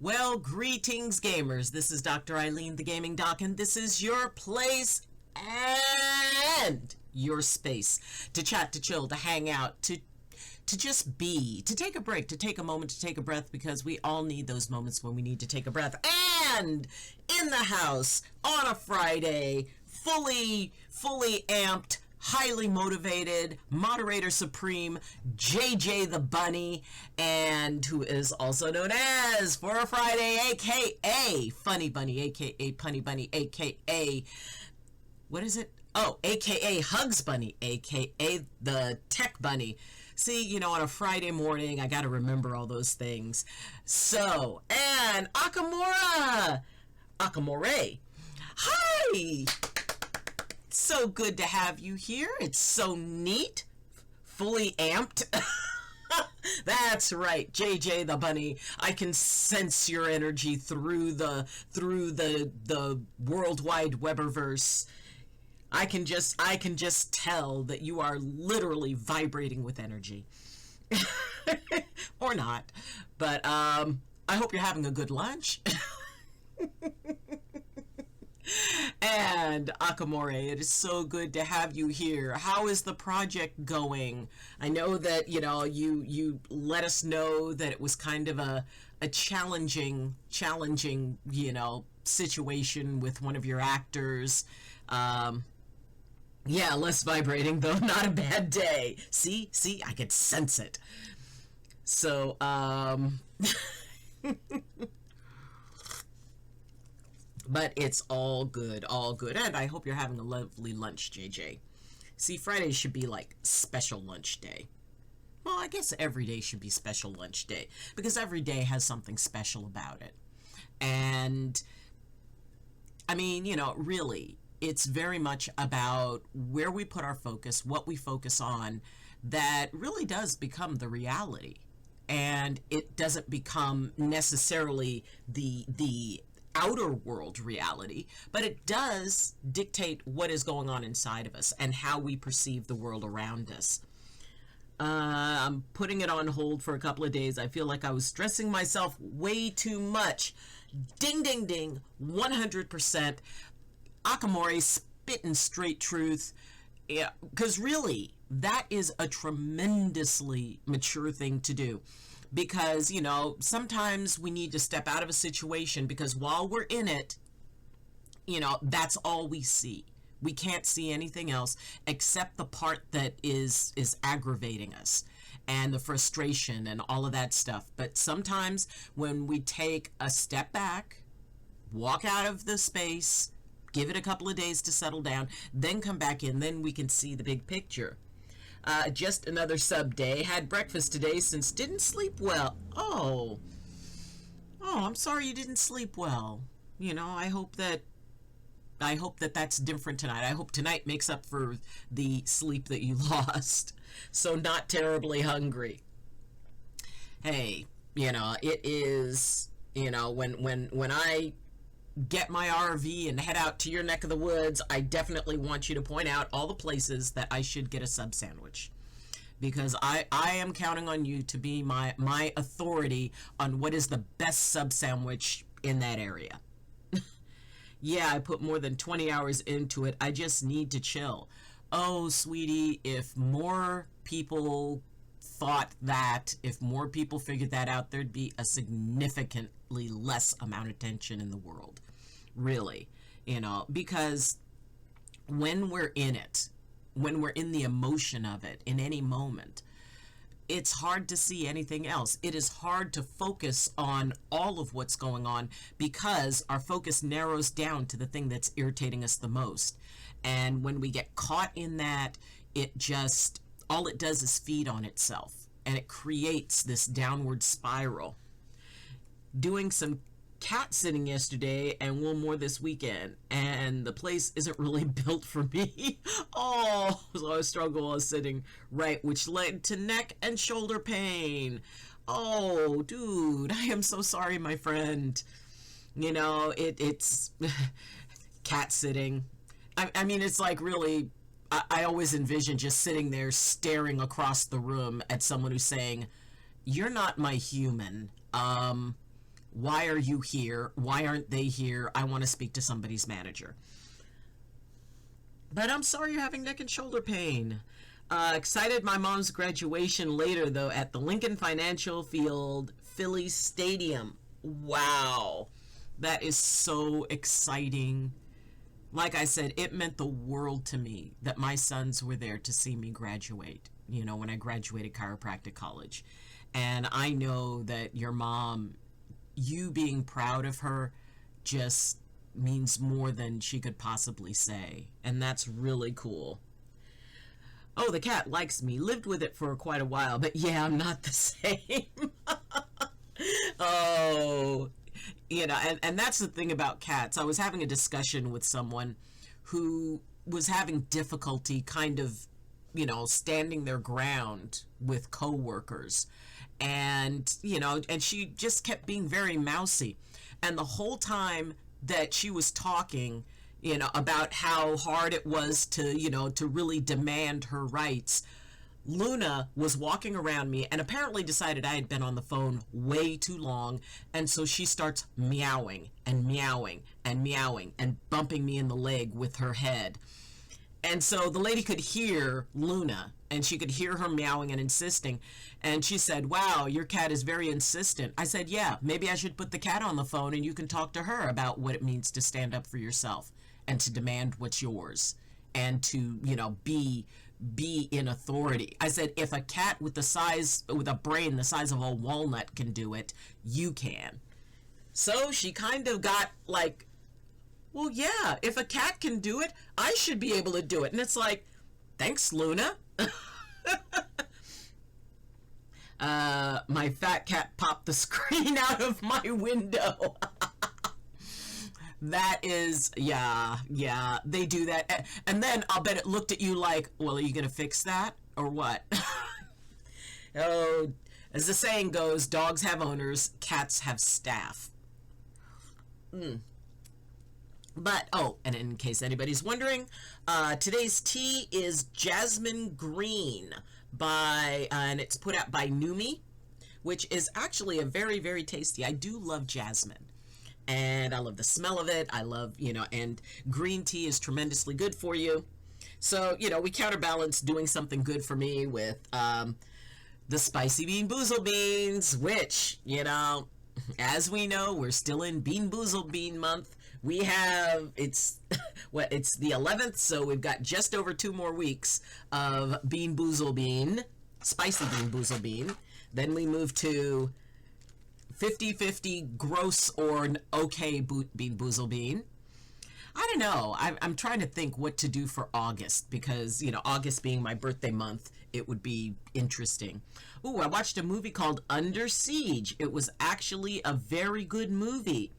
Well, greetings, gamers. This is Dr. Ayleen, the Gaming Doc, and this is your place and your space to chat, to chill, to hang out, to just be, to take a break, to take a moment, to take a breath, because we all need those moments when we need to take a breath. And in the house on a Friday, fully amped, highly motivated, moderator supreme, JJ the Bunny, and who is also known as For a Friday, aka Funny Bunny, aka Punny Bunny, aka what is it? Oh, aka Hugs Bunny, aka the Tech Bunny. See, you know, on a Friday morning, I got to remember all those things. So, and Akamore, hi! So good to have you here. It's so neat. Fully amped. That's right, JJ the Bunny. I can sense your energy through the World Wide Weberverse. I can just tell that you are literally vibrating with energy. Or not. But I hope you're having a good lunch. And Akamore, it is so good to have you here. How is the project going? I know that, you know, you let us know that it was kind of a challenging, you know, situation with one of your actors. Yeah, less vibrating though, not a bad day. See, I could sense it. So, but it's all good, and I hope you're having a lovely lunch, JJ. See, Friday should be like special lunch day. Well, I guess every day should be special lunch day, because every day has something special about it. And, I mean, you know, really, it's very much about where we put our focus, what we focus on, that really does become the reality. And it doesn't become necessarily the outer world reality, but it does dictate what is going on inside of us and how we perceive the world around us. I'm putting it on hold for a couple of days. I feel like I was stressing myself way too much. Ding, ding, ding, 100%. Akamore spitting straight truth. Yeah, because really, that is a tremendously mature thing to do. Because, you know, sometimes we need to step out of a situation, because while we're in it, you know, that's all we see. We can't see anything else except the part that is aggravating us and the frustration and all of that stuff. But sometimes when we take a step back, walk out of the space, give it a couple of days to settle down, then come back in, then we can see the big picture. Just another sub day. Had breakfast today since didn't sleep well. Oh, I'm sorry you didn't sleep well. You know, I hope that that's different tonight. I hope tonight makes up for the sleep that you lost. So not terribly hungry. Hey, you know, it is, you know, when I get my RV and head out to your neck of the woods, I definitely want you to point out all the places that I should get a sub sandwich, because I am counting on you to be my authority on what is the best sub sandwich in that area. Yeah, I put more than 20 hours into it. I just need to chill. Oh, sweetie, if more people thought that, if more people figured that out, there'd be a significantly less amount of tension in the world. Really, you know, because when we're in it, when we're in the emotion of it in any moment, it's hard to see anything else. It is hard to focus on all of what's going on, because our focus narrows down to the thing that's irritating us the most. And when we get caught in that, it just, all it does is feed on itself, and it creates this downward spiral. Doing some cat sitting yesterday and one more this weekend, and the place isn't really built for me. Oh, so I struggle while sitting, right, which led to neck and shoulder pain. Oh, dude, I am so sorry, my friend. You know, it's cat sitting. I mean, it's like really, I always envision just sitting there staring across the room at someone who's saying, "You're not my human. Why are you here? Why aren't they here? I want to speak to somebody's manager. But I'm sorry you're having neck and shoulder pain. Excited my mom's graduation later, though, at the Lincoln Financial Field Phillies Stadium. Wow. That is so exciting. Like I said, it meant the world to me that my sons were there to see me graduate, you know, when I graduated chiropractic college. And I know that your mom, you being proud of her, just means more than she could possibly say. And that's really cool. Oh, the cat likes me. Lived with it for quite a while, but yeah, I'm not the same. Oh, you know, and that's the thing about cats. I was having a discussion with someone who was having difficulty kind of, you know, standing their ground with coworkers. And, you know, and she just kept being very mousy. And the whole time that she was talking, you know, about how hard it was to, you know, to really demand her rights, Luna was walking around me and apparently decided I had been on the phone way too long. And so she starts meowing and meowing and meowing and bumping me in the leg with her head. And so the lady could hear Luna and she could hear her meowing and insisting. And she said, wow, your cat is very insistent. I said, yeah, maybe I should put the cat on the phone and you can talk to her about what it means to stand up for yourself and to demand what's yours and to, you know, be in authority. I said, if a cat with a brain the size of a walnut can do it, you can. So she kind of got like, well, yeah, if a cat can do it, I should be able to do it. And it's like, thanks, Luna. My fat cat popped the screen out of my window. That is, yeah, they do that. And then I'll bet it looked at you like, well, are you going to fix that or what? Oh, as the saying goes, dogs have owners, cats have staff. But, oh, and in case anybody's wondering, today's tea is Jasmine Green and it's put out by Numi, which is actually a very, very tasty. I do love jasmine. And I love the smell of it. I love, you know, and green tea is tremendously good for you. So, you know, we counterbalance doing something good for me with the spicy bean boozled beans, which, you know, as we know, we're still in bean boozled bean month. We have, it's the 11th, so we've got just over 2 more weeks of bean boozled bean, spicy bean boozled bean. Then we move to 50-50 gross or okay bean boozled bean. I don't know. I'm trying to think what to do for August because, you know, August being my birthday month, it would be interesting. Ooh, I watched a movie called Under Siege. It was actually a very good movie.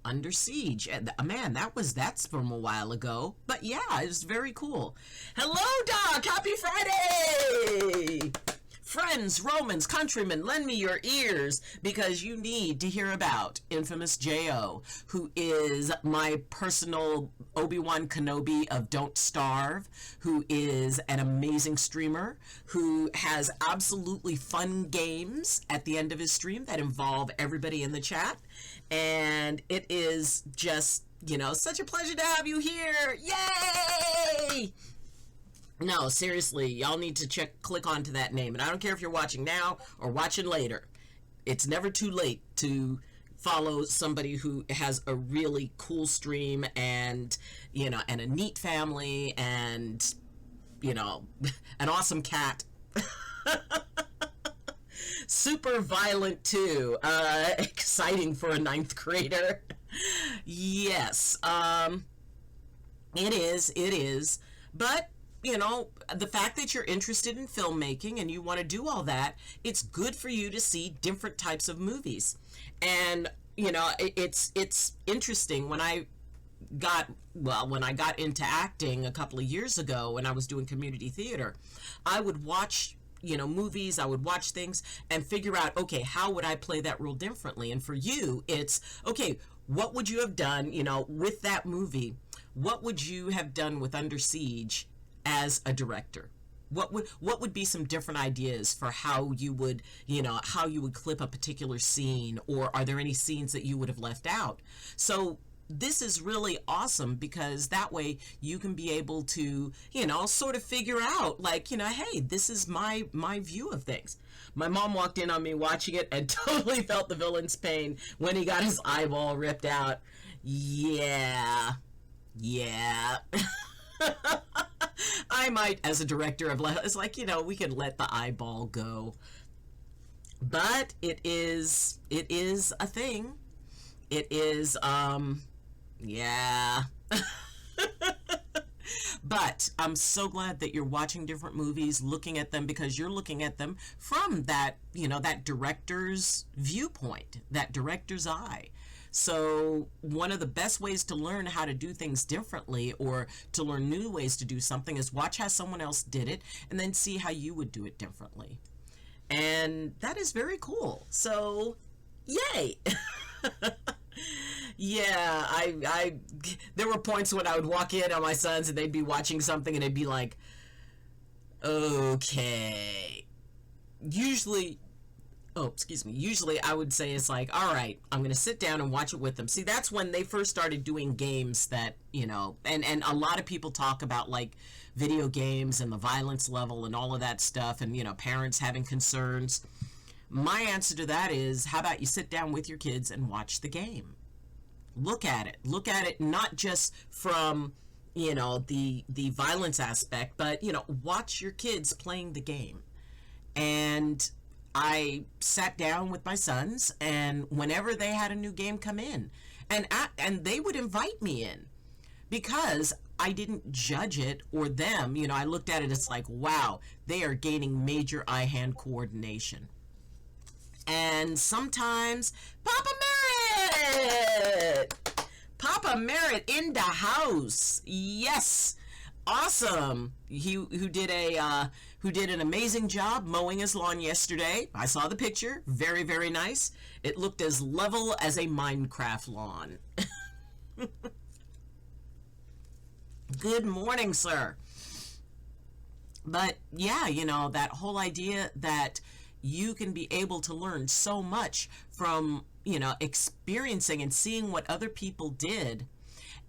Under Siege. Man, that's from a while ago. But yeah, it was very cool. Hello, Doc! Happy Friday! Friends, Romans, countrymen, lend me your ears because you need to hear about Infamous J.O., who is my personal Obi-Wan Kenobi of Don't Starve, who is an amazing streamer, who has absolutely fun games at the end of his stream that involve everybody in the chat. And it is just, you know, such a pleasure to have you here. Yay! No, seriously, y'all need to click onto that name. And I don't care if you're watching now or watching later. It's never too late to follow somebody who has a really cool stream and, you know, and a neat family and, you know, an awesome cat. Super violent too. Exciting for a 9th grader. Yes, it is. But, you know, the fact that you're interested in filmmaking and you want to do all that, it's good for you to see different types of movies. And, you know, it's interesting when I got into acting a couple of years ago when I was doing community theater, I would watch, you know, movies, I would watch things and figure out, okay, how would I play that role differently? And for you, it's, okay, what would you have done, you know, with that movie? What would you have done with Under Siege as a director? What would be some different ideas for how you would, how you would clip a particular scene, or are there any scenes that you would have left out? So this is really awesome, because that way you can be able to, sort of figure out, like, hey, this is my view of things. My mom walked in on me watching it and totally felt the villain's pain when he got his eyeball ripped out. Yeah. I might, as a director of, it's like, we can let the eyeball go. But it is a thing. It is, yeah. But I'm so glad that you're watching different movies, looking at them, because you're looking at them from that, that director's viewpoint, that director's eye. So one of the best ways to learn how to do things differently, or to learn new ways to do something, is watch how someone else did it and then see how you would do it differently. And that is very cool. So, yay! Yeah, I there were points when I would walk in on my sons and they'd be watching something and they'd be like, okay. Usually I would say, it's like, all right, I'm going to sit down and watch it with them. See, that's when they first started doing games that, and a lot of people talk about, like, video games and the violence level and all of that stuff, and, parents having concerns. My answer to that is, how about you sit down with your kids and watch the game? Look at it not just from, the violence aspect, but, watch your kids playing the game. And I sat down with my sons, and whenever they had a new game come in, and they would invite me in, because I didn't judge it or them. I looked at it, it's like, wow, they are gaining major eye-hand coordination. And sometimes, Papa Merritt in the house. Yes. Awesome. Who did an amazing job mowing his lawn yesterday. I saw the picture. Very, very nice. It looked as level as a Minecraft lawn. Good morning, sir. But yeah, that whole idea that you can be able to learn so much from, experiencing and seeing what other people did.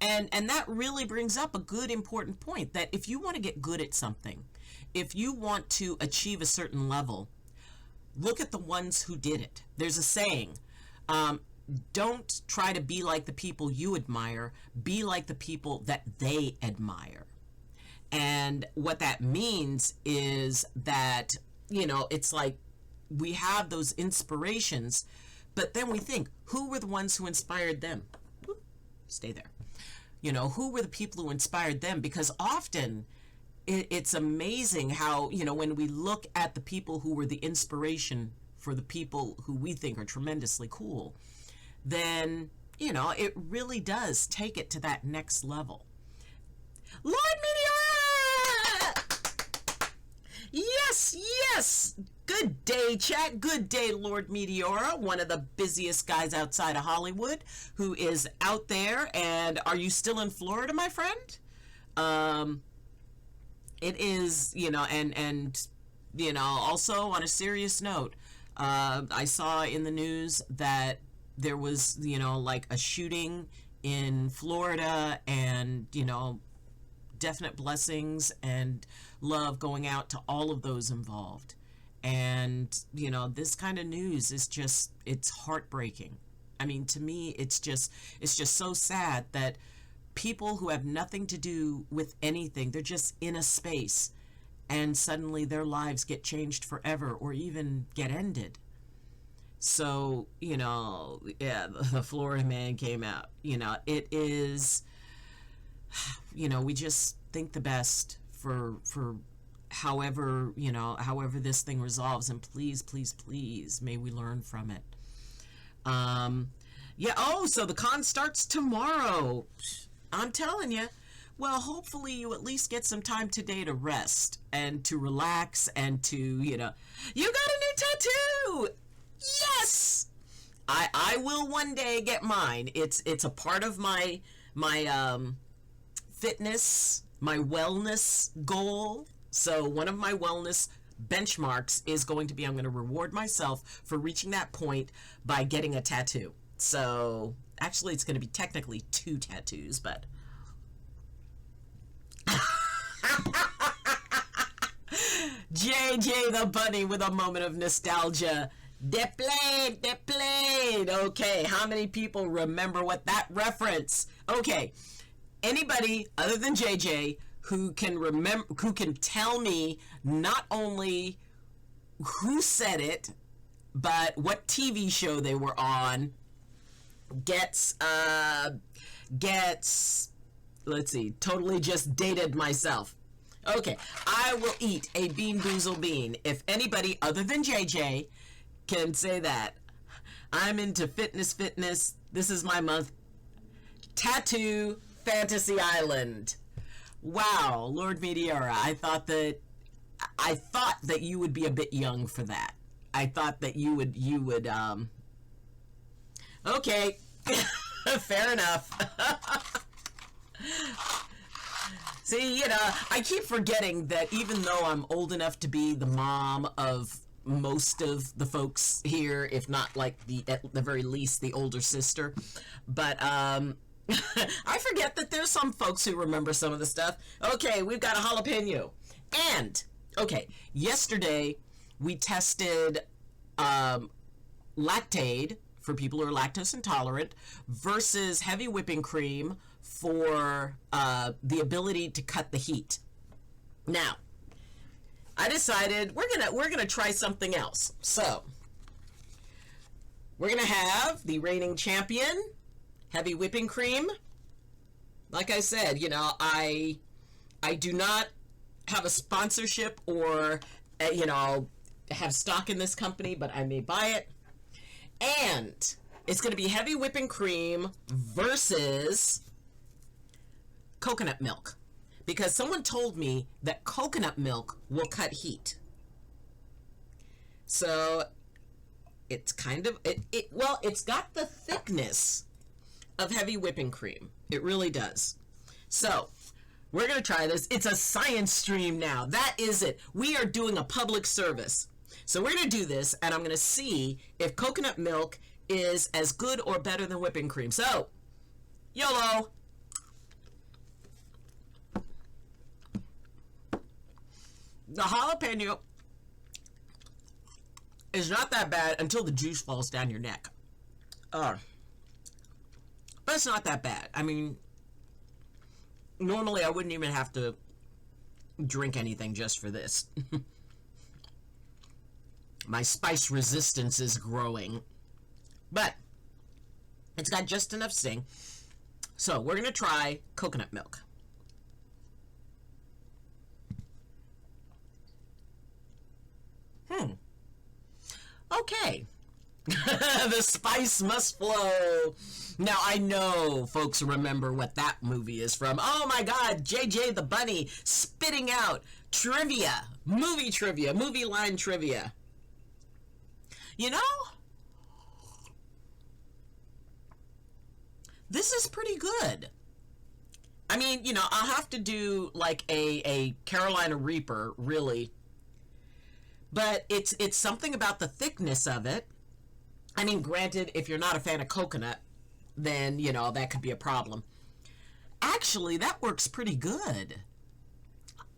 And that really brings up a good, important point, that if you want to get good at something, if you want to achieve a certain level, look at the ones who did it. There's a saying, don't try to be like the people you admire, be like the people that they admire. And what that means is that, it's like we have those inspirations, but then we think, who were the ones who inspired them? Stay there. Who were the people who inspired them? Because often it's amazing how, when we look at the people who were the inspiration for the people who we think are tremendously cool, then, it really does take it to that next level. Lord Meteora! Yes! Good day, chat. Good day, Lord Meteora, one of the busiest guys outside of Hollywood, who is out there. And are you still in Florida, my friend? It is, and also on a serious note, I saw in the news that there was, like a shooting in Florida, and, definite blessings and love going out to all of those involved. And, this kind of news is just, it's heartbreaking. I mean, to me, it's just so sad that people who have nothing to do with anything, they're just in a space, and suddenly their lives get changed forever, or even get ended. So, yeah, the Florida man came out. It is, we just think the best for however this thing resolves, and please, may we learn from it. So the con starts tomorrow. I'm telling you. Well, hopefully you at least get some time today to rest and to relax and to, you got a new tattoo. Yes, I will one day get mine. It's a part of my fitness, my wellness goal. So one of my wellness benchmarks is going to be, I'm going to reward myself for reaching that point by getting a tattoo. So actually it's going to be technically 2 tattoos, but JJ the Bunny with a moment of nostalgia. They played. Okay, how many people remember what that reference? Okay, anybody other than JJ who can remember, who can tell me not only who said it, but what TV show they were on, gets, let's see, totally just dated myself. Okay, I will eat a Bean Boozled bean. If anybody other than JJ can say that. I'm into fitness. This is my month. Tattoo Fantasy Island. Wow, Lord Meteora, I thought that you would be a bit young for that. I thought that you would okay. Fair enough. See, I keep forgetting that even though I'm old enough to be the mom of most of the folks here, if not like at the very least the older sister, but I forget that there's some folks who remember some of the stuff. Okay, we've got a jalapeno. And, okay, yesterday we tested Lactaid for people who are lactose intolerant versus heavy whipping cream for the ability to cut the heat. Now, I decided we're gonna try something else. So we're gonna have the reigning champion heavy whipping cream. Like I said, I do not have a sponsorship or have stock in this company, but I may buy it. And it's gonna be heavy whipping cream versus coconut milk, because someone told me that coconut milk will cut heat. So it's kind of it's got the thickness of heavy whipping cream. It really does. So we're gonna try this. It's a science stream now. That is it. We are doing a public service. So we're gonna do this, and I'm gonna see if coconut milk is as good or better than whipping cream. So YOLO. The jalapeno is not that bad until the juice falls down your neck. But it's not that bad. I mean, normally I wouldn't even have to drink anything just for this. My spice resistance is growing. But it's got just enough sting. So we're going to try coconut milk. Okay. The spice must flow. Now, I know folks remember what that movie is from. Oh my God, JJ the Bunny spitting out trivia, movie line trivia. This is pretty good. I mean, I'll have to do like a Carolina Reaper, really. But it's something about the thickness of it. I mean, granted, if you're not a fan of coconut, then, that could be a problem. Actually, that works pretty good.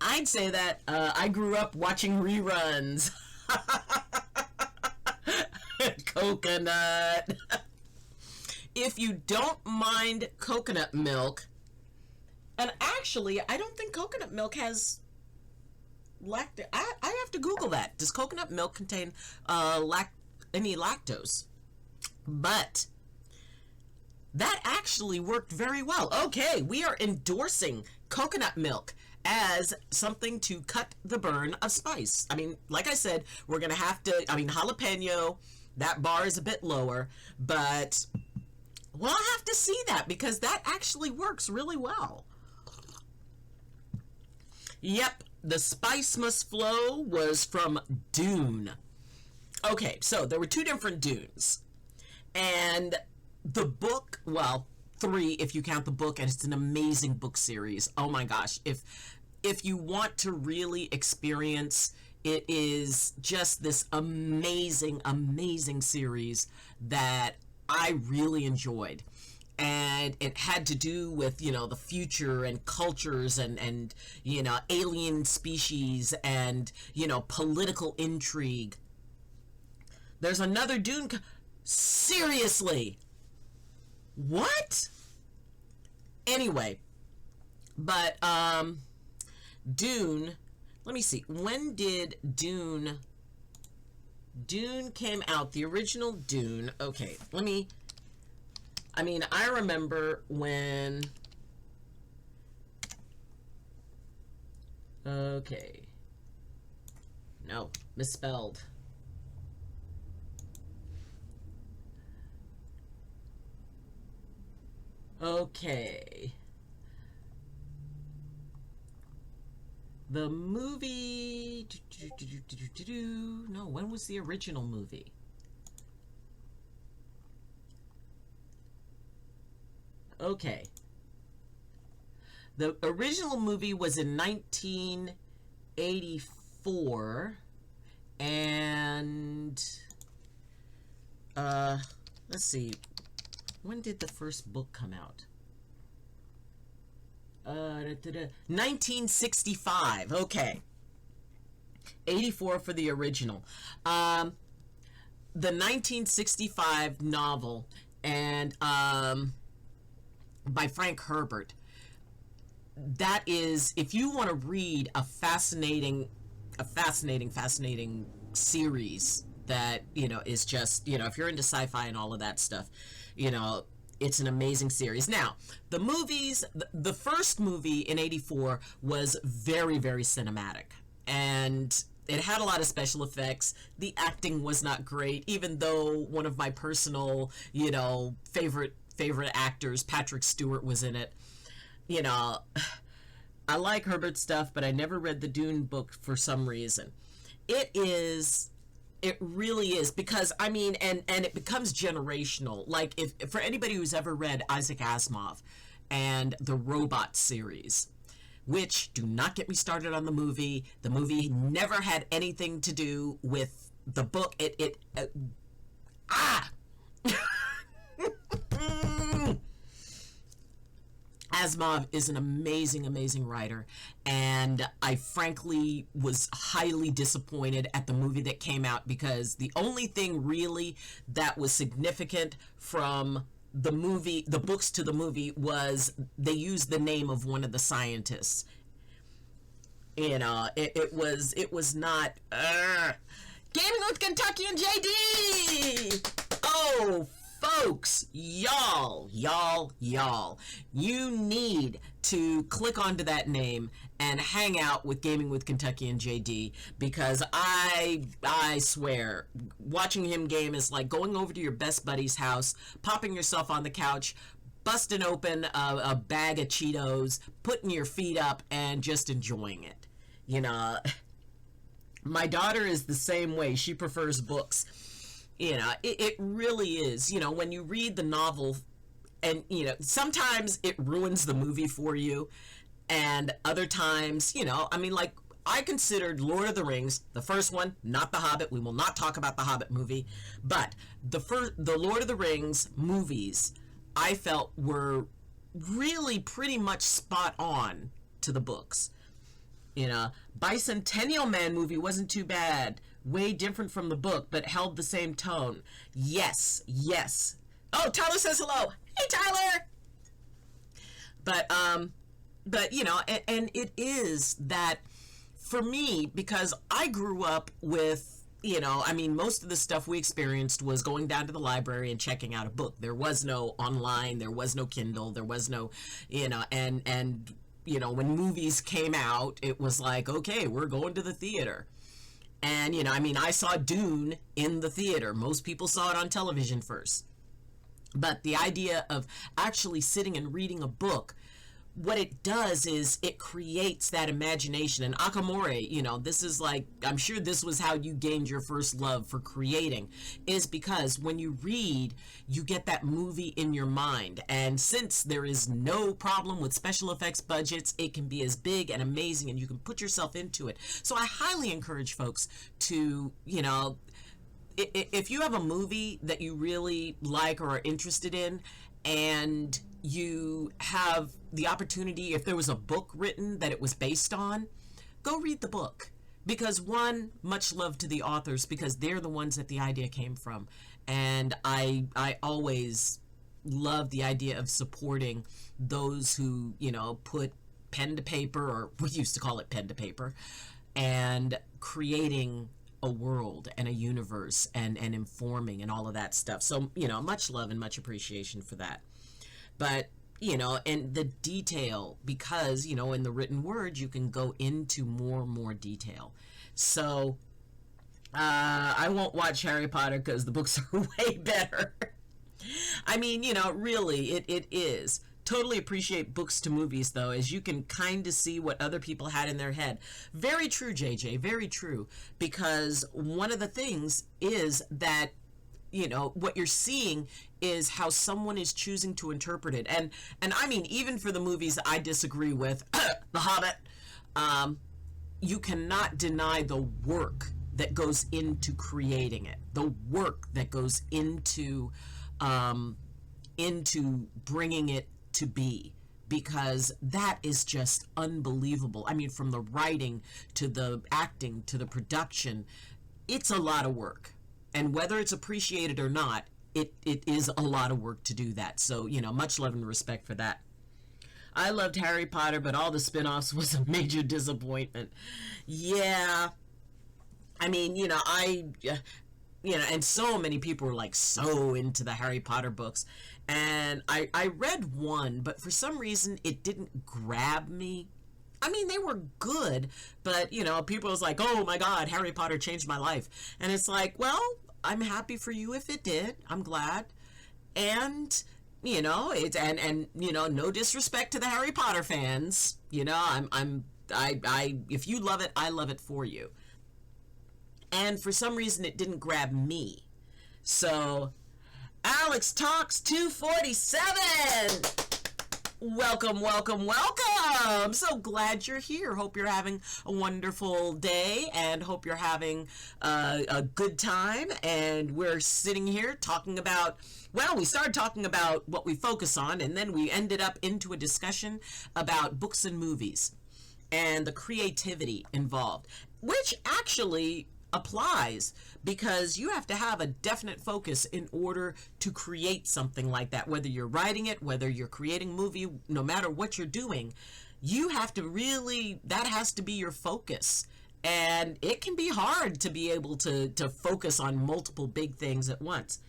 I'd say that I grew up watching reruns. Coconut. If you don't mind coconut milk, and actually, I don't think coconut milk has lactose. I have to Google that. Does coconut milk contain any lactose? But that actually worked very well. Okay, we are endorsing coconut milk as something to cut the burn of spice. I mean, like I said, we're going to have to, jalapeno, that bar is a bit lower, but we'll have to see that because that actually works really well. Yep. The Spice Must Flow was from Dune. Okay, so there were 2 different Dunes. And the book, well, 3 if you count the book, and it's an amazing book series. Oh my gosh. If if you want to really experience, it is just this amazing, amazing series that I really enjoyed. And it had to do with, you know, the future and cultures and you know, alien species and, you know, political intrigue. There's another Dune. Seriously? What? Anyway, but Dune, let me see. When did Dune came out? The original Dune. Okay, I remember when, okay, no, misspelled. Okay. The movie, no, when was the original movie? Okay. The original movie was in 1984, and let's see, when did the first book come out? 1965. Okay. 84 for the original. The 1965 novel, and by Frank Herbert. That is, if you want to read a fascinating series that, you know, is just, you know, if you're into sci-fi and all of that stuff, you know, it's an amazing series. Now, the movies, the first movie in 84 was very, very cinematic, and it had a lot of special effects. The acting was not great, even though one of my personal, you know, favorite actors, Patrick Stewart, was in it. You know, I like Herbert stuff, but I never read the Dune book for some reason. It really is, because I mean, and it becomes generational. Like, if for anybody who's ever read Isaac Asimov and the Robot series, which, do not get me started on the movie. The movie never had anything to do with the book. Asimov is an amazing, amazing writer, and I frankly was highly disappointed at the movie that came out, because the only thing really that was significant from the movie, the books to the movie, was they used the name of one of the scientists. You know, it was not Gaming with Kentucky and JD. Oh, folks, y'all, you need to click onto that name and hang out with Gaming with Kentucky and JD, because I swear, watching him game is like going over to your best buddy's house, popping yourself on the couch, busting open a bag of Cheetos, putting your feet up, and just enjoying it. You know, my daughter is the same way. She prefers books. You know, it really is. You know, when you read the novel, and, you know, sometimes it ruins the movie for you, and other times, you know, I mean, like, I considered Lord of the Rings, the first one, not The Hobbit. We will not talk about the Hobbit movie, but the Lord of the Rings movies, I felt were really pretty much spot on to the books. You know, Bicentennial Man movie wasn't too bad. Way different from the book, but held the same tone. Yes. Oh, Tyler says hello. Hey, Tyler. But you know, and it is that for me, because I grew up with, you know, I mean, most of the stuff we experienced was going down to the library and checking out a book. There was no online, there was no Kindle, there was no, you know, and you know, when movies came out, it was like, okay, we're going to the theater. And, you know, I mean, I saw Dune in the theater. Most people saw it on television first. But the idea of actually sitting and reading a book what it does is it creates that imagination. And Akamore, you know, this is like, I'm sure this was how you gained your first love for creating, is because when you read, you get that movie in your mind. And since there is no problem with special effects budgets, it can be as big and amazing, and you can put yourself into it. So I highly encourage folks to, you know, if you have a movie that you really like or are interested in, and you have the opportunity, if there was a book written that it was based on, go read the book. Because one, much love to the authors, because they're the ones that the idea came from. And I always love the idea of supporting those who, you know, put pen to paper, or we used to call it pen to paper, and creating a world and a universe, and informing and all of that stuff. So, you know, much love and much appreciation for that. But, you know, and the detail, because, you know, in the written word, you can go into more and more detail. So, I won't watch Harry Potter because the books are way better. I mean, you know, really, it is. Totally appreciate books to movies, though, as you can kind of see what other people had in their head. Very true, JJ, very true. Because one of the things is that, you know, what you're seeing is how someone is choosing to interpret it. And I mean, even for the movies I disagree with, The Hobbit, you cannot deny the work that goes into creating it, the work that goes into bringing it to be, because that is just unbelievable. I mean, from the writing to the acting to the production, it's a lot of work. And whether it's appreciated or not, it is a lot of work to do that. So, you know, much love and respect for that. I loved Harry Potter, but all the spin-offs was a major disappointment. Yeah. I mean, you know, and so many people were like so into the Harry Potter books. And I read one, but for some reason it didn't grab me. I mean, they were good, but, you know, people was like, oh my God, Harry Potter changed my life. And it's like, well, I'm happy for you if it did. I'm glad. And, you know, it's, and, you know, no disrespect to the Harry Potter fans. You know, if you love it, I love it for you. And for some reason it didn't grab me. So, Alex Talks 247. Welcome, welcome, welcome. So glad you're here. Hope you're having a wonderful day, and hope you're having a good time. And we're sitting here talking about, well, we started talking about what we focus on, and then we ended up into a discussion about books and movies and the creativity involved, which actually applies, because you have to have a definite focus in order to create something like that. Whether you're writing it, whether you're creating a movie, no matter what you're doing, you have to really, that has to be your focus. And it can be hard to be able to focus on multiple big things at once.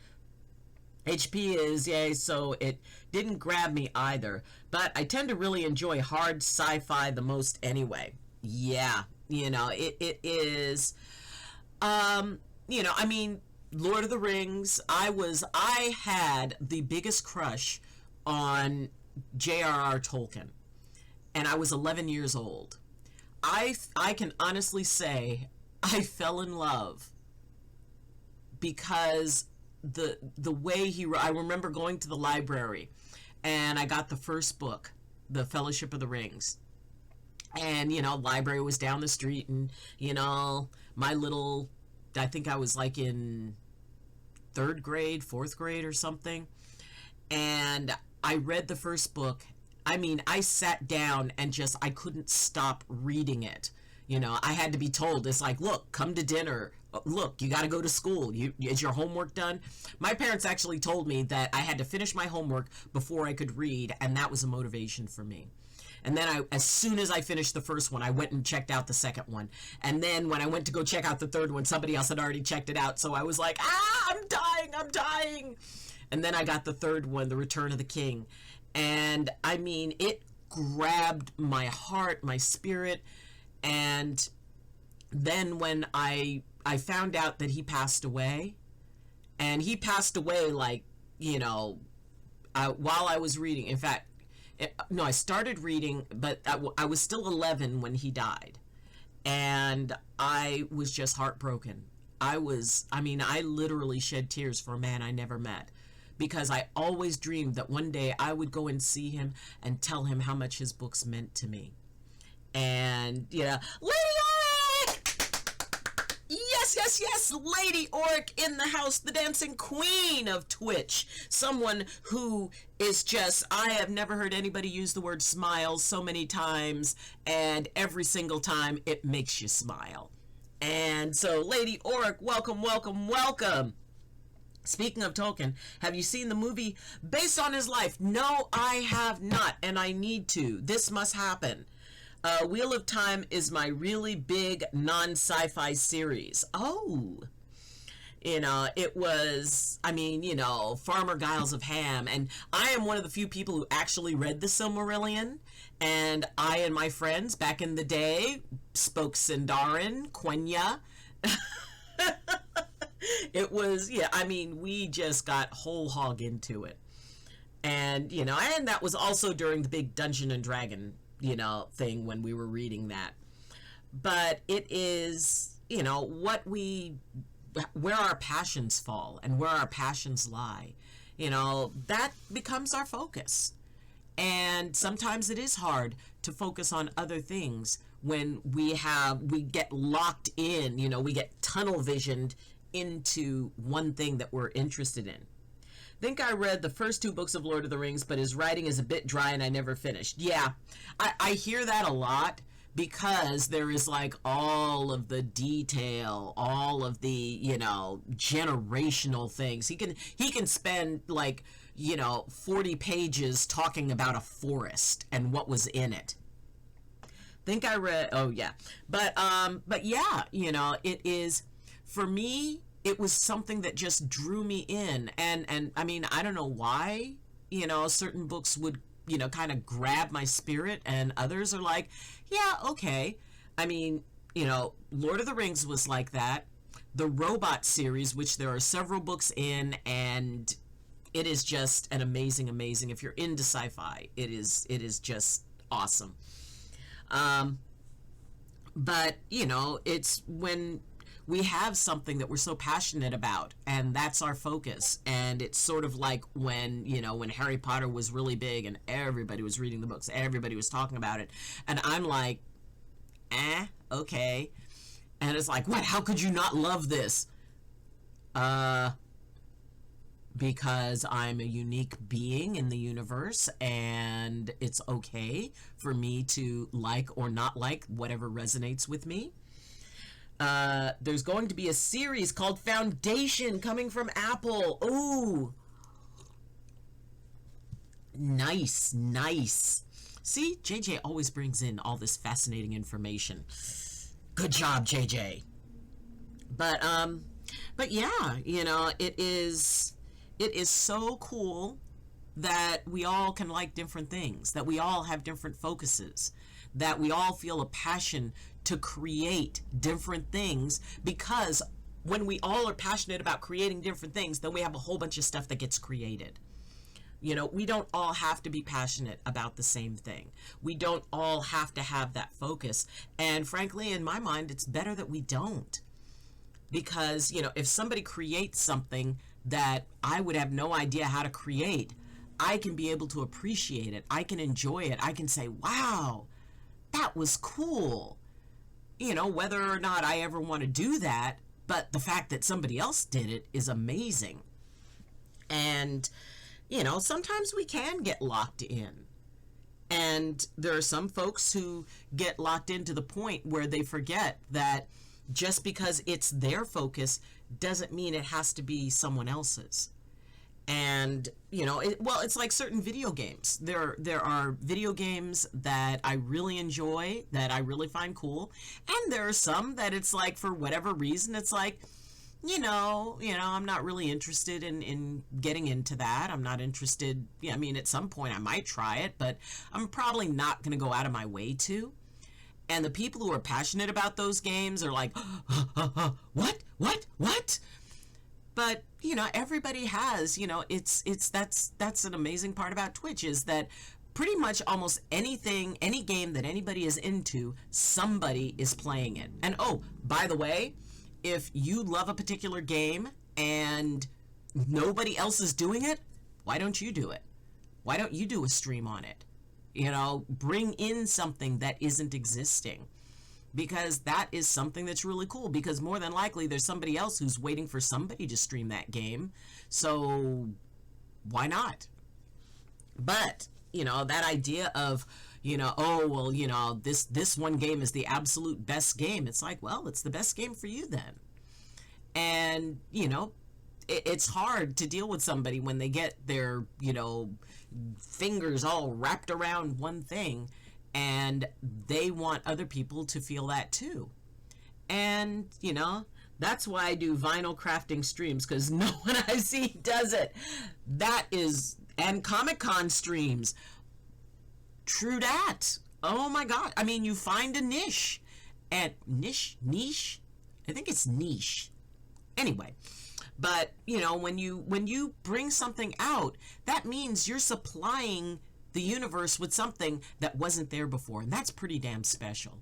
HP is, yay, so it didn't grab me either. But I tend to really enjoy hard sci-fi the most anyway. Yeah, you know, it is... you know, I mean, Lord of the Rings, I had the biggest crush on J.R.R. Tolkien, and I was 11 years old. I can honestly say I fell in love because the way I remember going to the library, and I got the first book, The Fellowship of the Rings. And, you know, library was down the street, and, you know, I think I was like in 3rd grade, 4th grade or something. And I read the first book. I mean, I sat down and I couldn't stop reading it. You know, I had to be told, it's like, look, come to dinner. Look, you got to go to school. Is your homework done? My parents actually told me that I had to finish my homework before I could read, and that was a motivation for me. And then as soon as I finished the first one, I went and checked out the second one. And then when I went to go check out the third one, somebody else had already checked it out. So I was like, I'm dying. And then I got the third one, The Return of the King. And I mean, it grabbed my heart, my spirit. And then when I found out that he passed away, and he passed away like, you know, while I was reading. In fact, No, I started reading, but I was still 11 when he died. And I was just heartbroken. I literally shed tears for a man I never met, because I always dreamed that one day I would go and see him and tell him how much his books meant to me. And, Lady Oric! Yes, yes, yes, Lady Oric in the house, the dancing queen of Twitch. Someone who is just, I have never heard anybody use the word smile so many times, and every single time it makes you smile. And so, Lady Oric, welcome, welcome, welcome. Speaking of Tolkien, have you seen the movie based on his life? No, I have not, and I need to. This must happen. Wheel of Time is my really big non-sci-fi series. Oh, it was, Farmer Giles of Ham, and I am one of the few people who actually read the Silmarillion, and I and my friends back in the day spoke Sindarin, Quenya. It was, we just got whole hog into it. And, and that was also during the big Dungeon and Dragon, thing when we were reading that. But it is, where our passions fall and where our passions lie, that becomes our focus. And sometimes it is hard to focus on other things when we get locked in, we get tunnel visioned into one thing that we're interested in. I think I read the first 2 books of Lord of the Rings, but his writing is a bit dry and I never finished. Yeah, I hear that a lot, because there is like all of the detail, all of the, generational things. He can spend like, 40 pages talking about a forest and what was in it. Think I read, oh yeah. But yeah, it is, for me, it was something that just drew me in. And I don't know why, certain books would, kind of grab my spirit, and others are like, yeah, okay. Lord of the Rings was like that. The Robot series, which there are several books in, and it is just an amazing, if you're into sci-fi, it is just awesome. But, it's when we have something that we're so passionate about, and that's our focus. And it's sort of like when Harry Potter was really big and everybody was reading the books, everybody was talking about it, and I'm like, okay. And it's like, what, how could you not love this? Because I'm a unique being in the universe, and it's okay for me to like or not like whatever resonates with me. There's going to be a series called Foundation coming from Apple. Ooh. Nice, nice. See, JJ always brings in all this fascinating information. Good job, JJ. But yeah, it is so cool that we all can like different things, that we all have different focuses, that we all feel a passion to create different things, because when we all are passionate about creating different things, then we have a whole bunch of stuff that gets created. We don't all have to be passionate about the same thing. We don't all have to have that focus. And frankly, in my mind, it's better that we don't. Because, if somebody creates something that I would have no idea how to create, I can be able to appreciate it. I can enjoy it. I can say, wow, that was cool. Whether or not I ever want to do that, but the fact that somebody else did it is amazing. And, sometimes we can get locked in. And there are some folks who get locked into the point where they forget that just because it's their focus doesn't mean it has to be someone else's. And, it's like certain video games. There are video games that I really enjoy, that I really find cool. And there are some that it's like, for whatever reason, it's like, I'm not really interested in getting into that. I'm not interested. At some point I might try it, but I'm probably not going to go out of my way to. And the people who are passionate about those games are like, what? But, everybody has, that's an amazing part about Twitch, is that pretty much almost anything, any game that anybody is into, somebody is playing it. And oh, by the way, if you love a particular game and nobody else is doing it, why don't you do it? Why don't you do a stream on it? You know, bring in something that isn't existing, because that is something that's really cool, because more than likely there's somebody else who's waiting for somebody to stream that game. So why not? But, you know, that idea of, you know, oh, well, you know, this one game is the absolute best game. It's like, well, it's the best game for you then. And, you know, it's hard to deal with somebody when they get their, you know, fingers all wrapped around one thing, and they want other people to feel that too. And, you know, that's why I do vinyl crafting streams, because no one I see does it. That is, and Comic-Con streams. True that. Oh my God. I mean, you find a niche. And niche? I think it's niche. Anyway, but, you know, when you bring something out, that means you're supplying the universe with something that wasn't there before, and that's pretty damn special.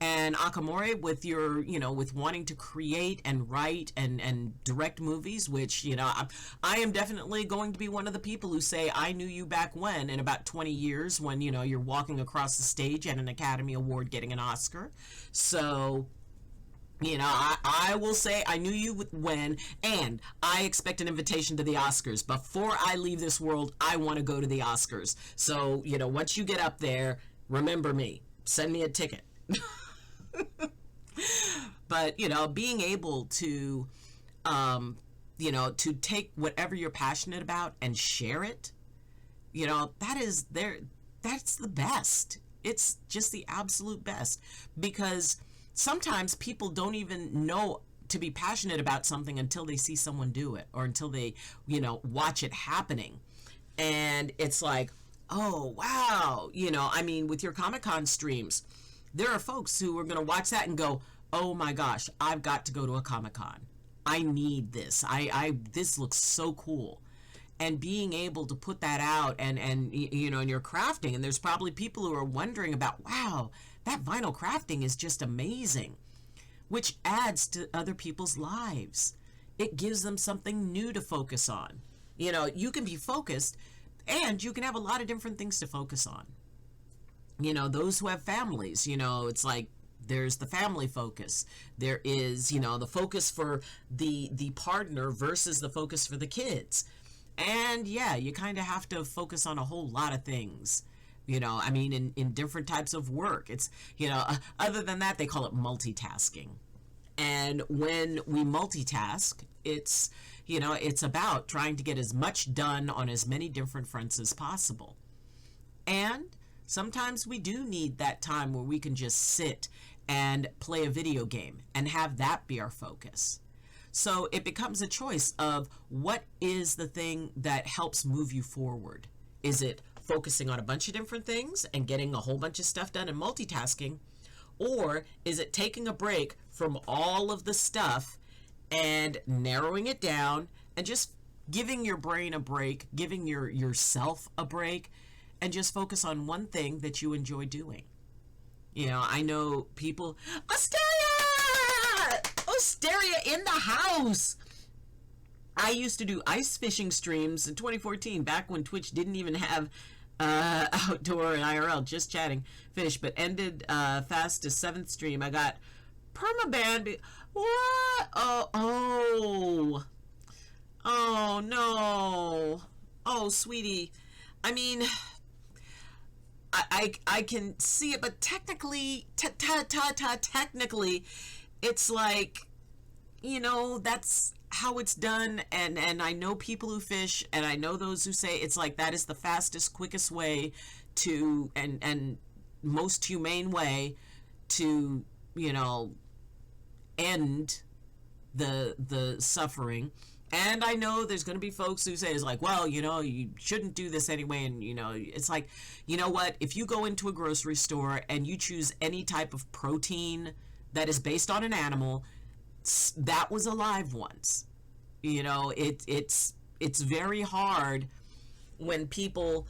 And Akamori, with your, you know, with wanting to create and write and direct movies, which, you know, I am definitely going to be one of the people who say, I knew you back when, in about 20 years, when, you know, you're walking across the stage at an Academy Award getting an Oscar. So, you know, I will say I knew you when, and I expect an invitation to the Oscars. Before I leave this world, I want to go to the Oscars. So, you know, once you get up there, remember me. Send me a ticket. But, you know, being able to, you know, to take whatever you're passionate about and share it, you know, that's the best. It's just the absolute best, because sometimes people don't even know to be passionate about something until they see someone do it, or until they, you know, watch it happening. And it's like, oh, wow. You know, I mean, with your Comic-Con streams, there are folks who are going to watch that and go, oh my gosh, I've got to go to a Comic-Con. I need this. This looks so cool. And being able to put that out and you know, and you're crafting, and there's probably people who are wondering about, wow, that vinyl crafting is just amazing, which adds to other people's lives. It gives them something new to focus on. You know, you can be focused, and you can have a lot of different things to focus on. You know, those who have families, you know, it's like there's the family focus. There is, you know, the focus for the partner versus the focus for the kids. And yeah, you kind of have to focus on a whole lot of things. You know, I mean, in different types of work. It's, you know, other than that, they call it multitasking. And when we multitask, it's, you know, it's about trying to get as much done on as many different fronts as possible. And sometimes we do need that time where we can just sit and play a video game and have that be our focus. So it becomes a choice of what is the thing that helps move you forward. Is it focusing on a bunch of different things and getting a whole bunch of stuff done and multitasking? Or is it taking a break from all of the stuff and narrowing it down and just giving your brain a break, giving yourself a break, and just focus on one thing that you enjoy doing? You know, I know people, Asteria! Asteria in the house! I used to do ice fishing streams in 2014, back when Twitch didn't even have outdoor and IRL, just chatting fish, but ended fast to 7th stream. I got permaban. What? Oh no. Oh, sweetie. I mean, I can see it, but technically, technically, it's like, you know, that's how it's done, and I know people who fish, and I know those who say it's like that is the fastest, quickest way to, and most humane way to, you know, end the suffering. And I know there's going to be folks who say it's like, well, you know, you shouldn't do this anyway. And, you know, it's like, you know what, if you go into a grocery store and you choose any type of protein that is based on an animal, that was alive once. You know, it's very hard when people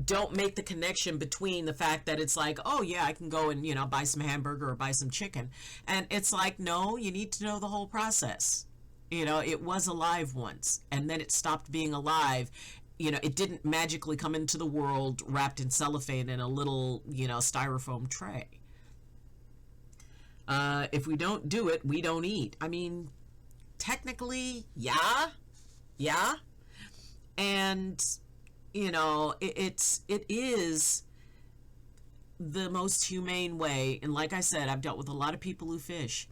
don't make the connection between the fact that it's like, oh yeah, I can go and, buy some hamburger or buy some chicken. And it's like, no, you need to know the whole process. It was alive once, and then it stopped being alive. It didn't magically come into the world wrapped in cellophane in a little, styrofoam tray. If we don't do it, we don't eat. I mean, technically, yeah. And, it is the most humane way. And like I said, I've dealt with a lot of people who fish.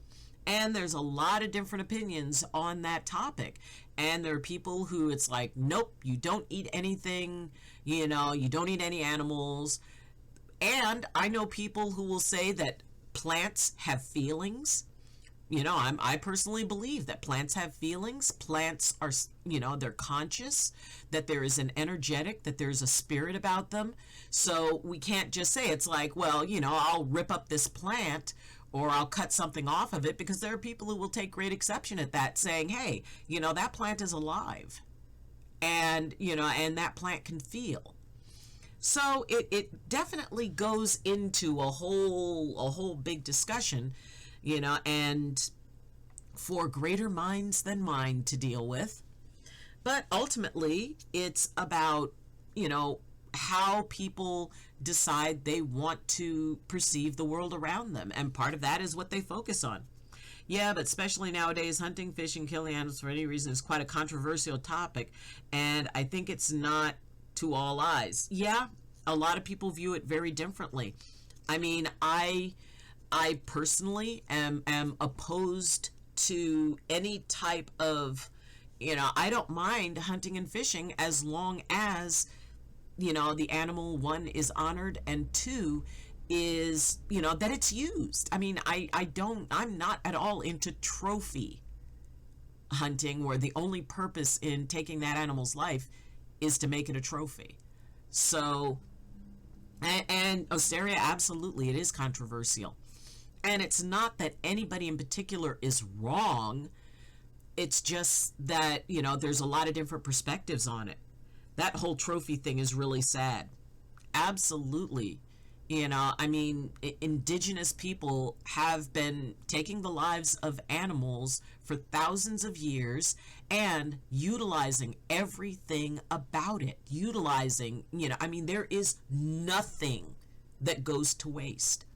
And there's a lot of different opinions on that topic. And there are people who it's like, nope, you don't eat anything, you don't eat any animals. And I know people who will say that plants have feelings. I personally believe that plants have feelings. Plants are, they're conscious, that there is an energetic, that there's a spirit about them. So we can't just say it's like, well, I'll rip up this plant or I'll cut something off of it, because there are people who will take great exception at that, saying, hey, that plant is alive, and, and that plant can feel. So it definitely goes into a whole big discussion, and for greater minds than mine to deal with. But ultimately, it's about, how people decide they want to perceive the world around them. And part of that is what they focus on. Yeah, but especially nowadays, hunting, fishing, killing animals for any reason is quite a controversial topic. And I think it's not to all eyes. Yeah, a lot of people view it very differently. I mean, I personally am opposed to any type of, I don't mind hunting and fishing as long as, the animal, one, is honored, and two, is, that it's used. I mean, I'm not at all into trophy hunting, where the only purpose in taking that animal's life is to make it a trophy. So, and Osteria, absolutely, it is controversial. And it's not that anybody in particular is wrong. It's just that, there's a lot of different perspectives on it. That whole trophy thing is really sad. Absolutely. I mean, indigenous people have been taking the lives of animals for thousands of years and utilizing everything about it. There is nothing that goes to waste.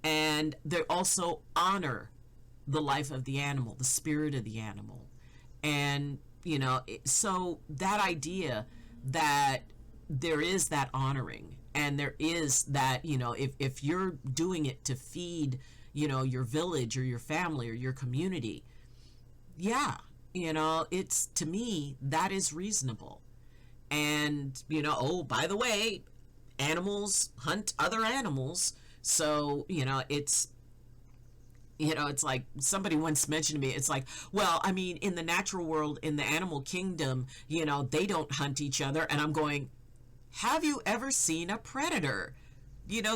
And they also honor the life of the animal, the spirit of the animal. And, so that idea that there is that honoring, and there is that, if you're doing it to feed, your village or your family or your community, yeah, it's, to me, that is reasonable. And, oh, by the way, animals hunt other animals. So, it's like somebody once mentioned to me, it's like, well, I mean, in the natural world, in the animal kingdom, they don't hunt each other. And I'm going, have you ever seen a predator?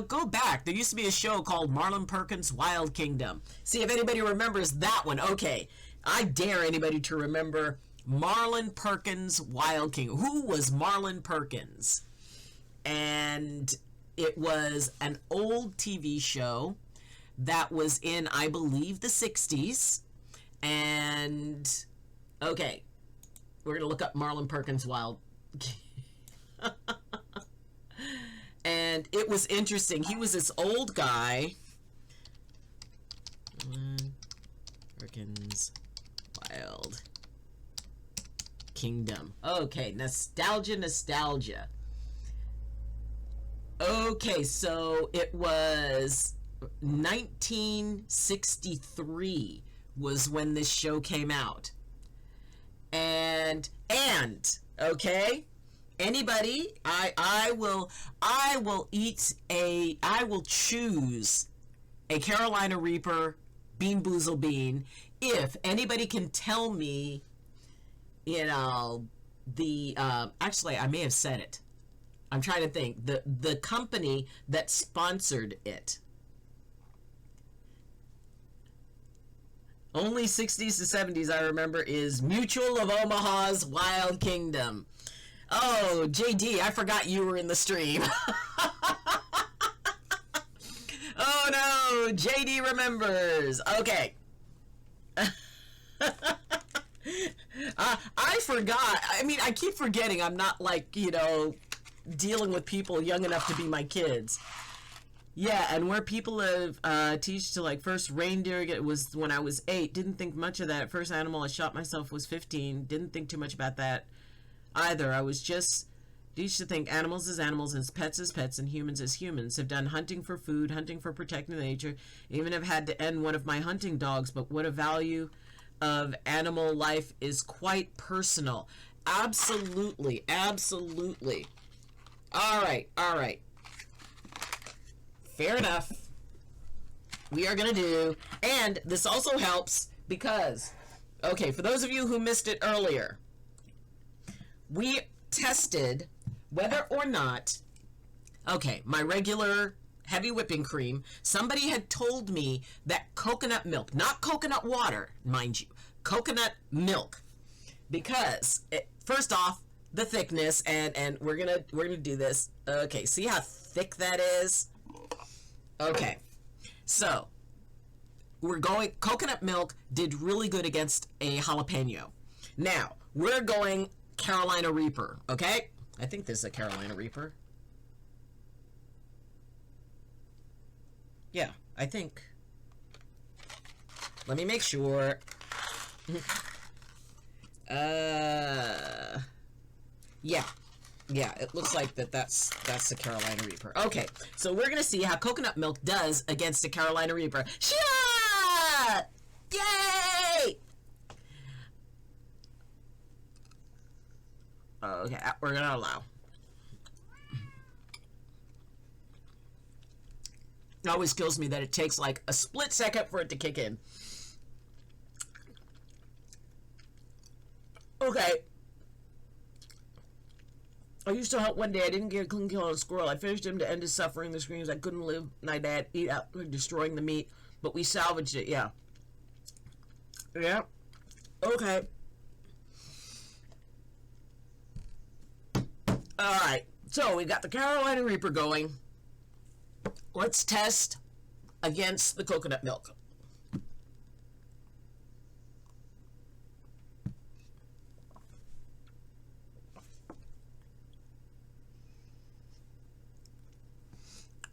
Go back. There used to be a show called Marlon Perkins' Wild Kingdom. See if anybody remembers that one. Okay. I dare anybody to remember Marlon Perkins' Wild Kingdom. Who was Marlon Perkins? And it was an old TV show that was in, I believe, the 60s. And, okay, we're going to look up Marlon Perkins' Wild. And it was interesting. He was this old guy. Perkins' Wild Kingdom. Okay, nostalgia. Okay, so it was 1963 was when this show came out. And okay, anybody, I will choose a Carolina Reaper Bean Boozled bean if anybody can tell me, actually I may have said it. I'm trying to think. The company that sponsored it. Only 60s to 70s I remember is Mutual of Omaha's Wild Kingdom. Oh, JD, I forgot you were in the stream. Oh no, JD remembers. Okay. I forgot. I mean, I keep forgetting I'm not, like, you know, dealing with people young enough to be my kids. Yeah, and where people have teach to, like, first reindeer, it was when I was 8. Didn't think much of that. First animal I shot myself was 15. Didn't think too much about that either. I was just teach to think animals as animals and pets as pets and humans as humans. Have done hunting for food, hunting for protecting nature. Even have had to end one of my hunting dogs, but what a value of animal life is quite personal. Absolutely, absolutely. All right, all right. Fair enough. We are going to do, and this also helps because, okay, for those of you who missed it earlier, we tested whether or not, okay, my regular heavy whipping cream, somebody had told me that coconut milk, not coconut water, mind you, coconut milk, because first off, the thickness, and we're gonna do this. Okay, see how thick that is? Okay, so we're going, coconut milk did really good against a jalapeno. Now, we're going Carolina Reaper, okay? I think this is a Carolina Reaper. Yeah, I think. Let me make sure. Yeah. Yeah, it looks like that's the Carolina Reaper. Okay, so we're gonna see how coconut milk does against the Carolina Reaper. Sheila! Yay! Okay, we're gonna allow. It always kills me that it takes like a split second for it to kick in. Okay. I used to hunt one day. I didn't get a clean kill on a squirrel. I finished him to end his suffering. The screams I couldn't live. My dad eat out, destroying the meat, but we salvaged it. Yeah. Yeah. Okay. All right. So we got the Carolina Reaper going. Let's test against the coconut milk.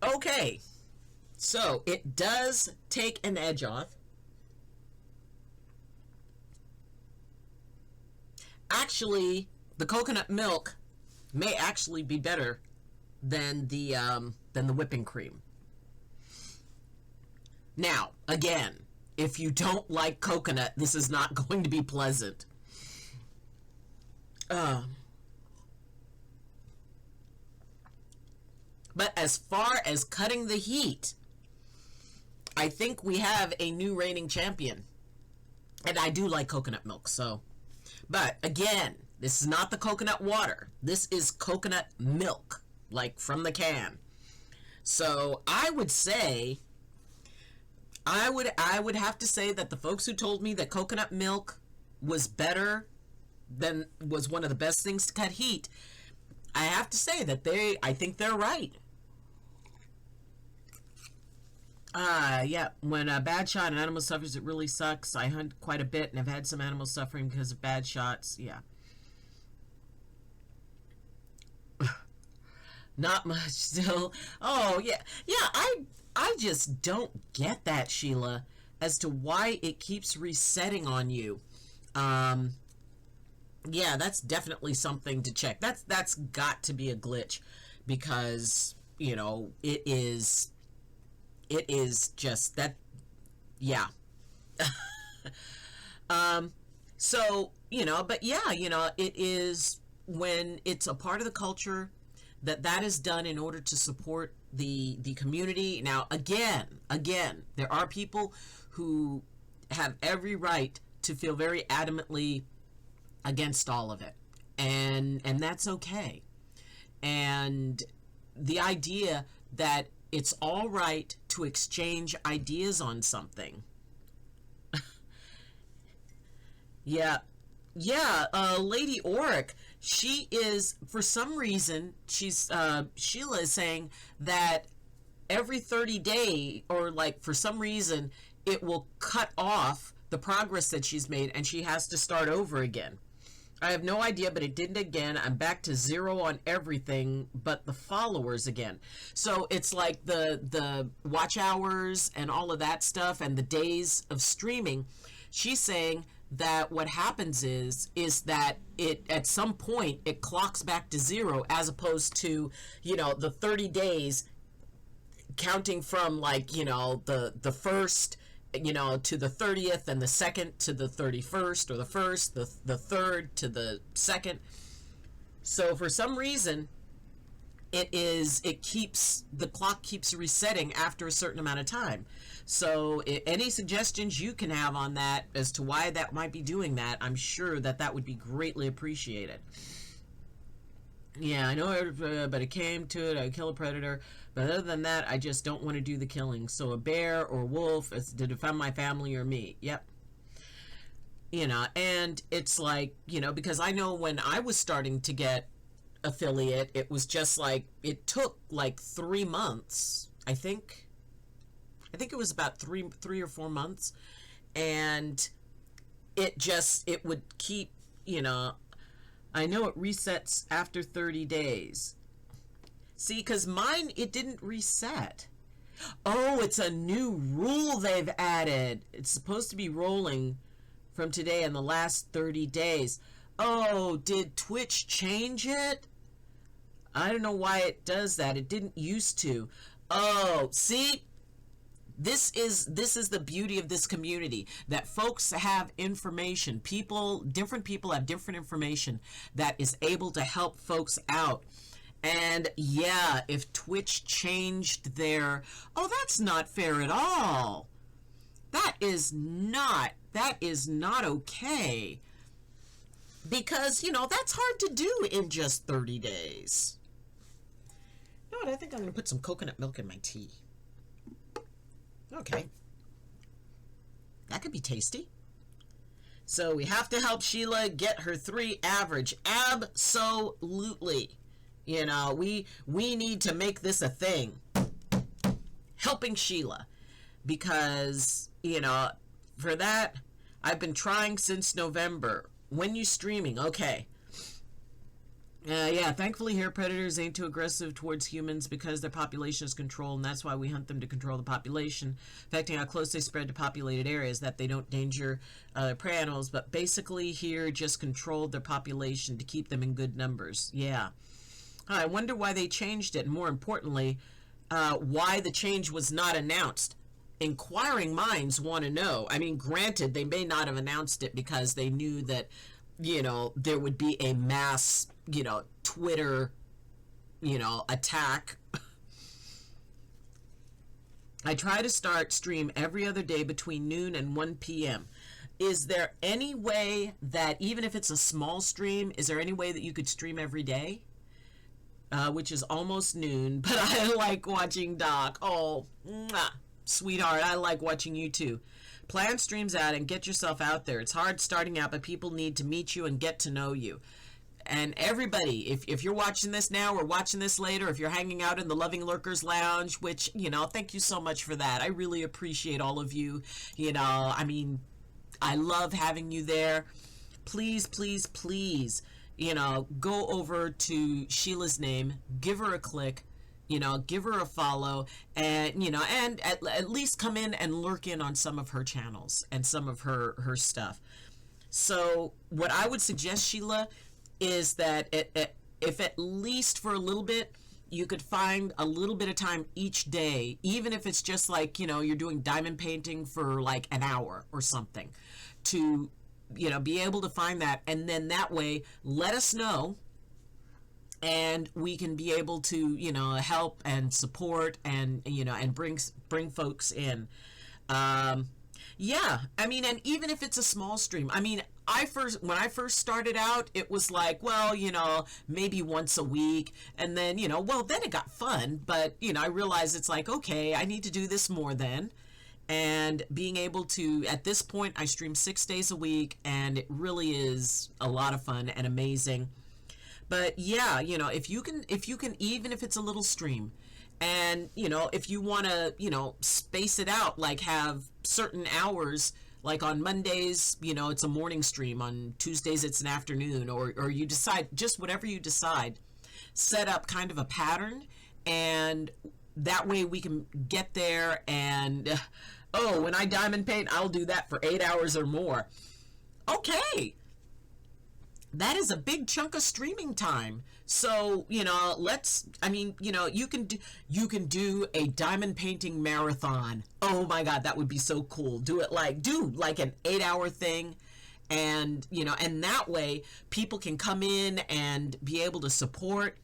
Okay, so it does take an edge off. Actually, the coconut milk may actually be better than the whipping cream. Now, again, if you don't like coconut, this is not going to be pleasant. But as far as cutting the heat, I think we have a new reigning champion. And I do like coconut milk, so. But again, this is not the coconut water. This is coconut milk, like from the can. So I would say, I would have to say that the folks who told me that coconut milk was better than, was one of the best things to cut heat, I have to say that I think they're right. Yeah, when a bad shot an animal suffers, it really sucks. I hunt quite a bit and have had some animals suffering because of bad shots. Yeah. Not much still. Oh, yeah. Yeah, I just don't get that, Sheila, as to why it keeps resetting on you. Yeah, that's definitely something to check. That's got to be a glitch because, you know, it is just that, yeah. So, you know, but yeah, you know, it is when it's a part of the culture that is done in order to support the community. Now, again, there are people who have every right to feel very adamantly against all of it. And that's okay. And the idea that it's all right to exchange ideas on something. Yeah. Yeah, Lady Auric, She is, for some reason, Sheila is saying that every 30 day, or like for some reason, it will cut off the progress that she's made and she has to start over again. I have no idea, but it did again. I'm back to 0 on everything but the followers again. So it's like the watch hours and all of that stuff and the days of streaming. She's saying that what happens is that it, at some point, it clocks back to 0, as opposed to, the 30 days counting from, like, the first, to the 30th, and the second to the 31st, or the first, the third to the second. So for some reason, the clock keeps resetting after a certain amount of time. So any suggestions you can have on that as to why that might be doing that, I'm sure that would be greatly appreciated. Yeah, I know, but it came to it. I kill a predator. But other than that, I just don't want to do the killing. So a bear or wolf is to defend my family or me. Yep. And it's like, because I know when I was starting to get affiliate, it was just like, it took like 3 months, I think it was about three or 4 months, and it would keep, I know it resets after 30 days. See, because mine, it didn't reset. Oh, it's a new rule they've added. It's supposed to be rolling from today in the last 30 days. Oh, did Twitch change it? I don't know why it does that. It didn't used to. Oh, see? This is the beauty of this community, that folks have information. Different people have different information that is able to help folks out. And yeah, if Twitch changed that's not fair at all. That is not okay. Because, that's hard to do in just 30 days. You know what, I think I'm going to put some coconut milk in my tea. Okay. That could be tasty. So we have to help Sheila get her 3 average. Absolutely. We need to make this a thing. Helping Sheila. Because, for that, I've been trying since November. When you streaming? Okay. Yeah, thankfully here predators ain't too aggressive towards humans because their population is controlled, and that's why we hunt them to control the population, affecting how close they spread to populated areas, that they don't danger prey animals, but basically here just controlled their population to keep them in good numbers. Yeah. I wonder why they changed it, and more importantly, why the change was not announced. Inquiring minds want to know. I mean, granted, they may not have announced it because they knew that, there would be a mass, Twitter, attack. I try to stream every other day between noon and 1 p.m. Is there any way that, even if it's a small stream, is there any way that you could stream every day? Which is almost noon, but I like watching Doc. Oh, mwah, sweetheart, I like watching you too. Plan streams out and get yourself out there. It's hard starting out, but people need to meet you and get to know you. And everybody, if you're watching this now or watching this later, if you're hanging out in the Loving Lurkers Lounge, which, thank you so much for that. I really appreciate all of you. I mean, I love having you there. Please, please, please, go over to Sheila's name, give her a click, give her a follow, and, and at least come in and lurk in on some of her channels and some of her stuff. So what I would suggest, Sheila, is that if at least for a little bit, you could find a little bit of time each day, even if it's just like, you're doing diamond painting for like an hour or something, to, be able to find that. And then that way, let us know, and we can be able to, help and support and, and bring folks in. Yeah, I mean, and even if it's a small stream, I mean, when I first started out, it was like, well, maybe once a week, and then, then it got fun, but, I realized it's like, okay, I need to do this more then, and being able to, at this point, I stream 6 days a week, and it really is a lot of fun and amazing. But yeah, if you can, even if it's a little stream, and if you want to, space it out, like have certain hours, like on Mondays, it's a morning stream, on Tuesdays it's an afternoon, or you decide, just whatever you decide, set up kind of a pattern, and that way we can get there. And oh, when I diamond paint, I'll do that for 8 hours or more. Okay, that is a big chunk of streaming time. So, you can do a diamond painting marathon. Oh my God, that would be so cool. Do like an 8-hour thing. And, and that way people can come in and be able to support.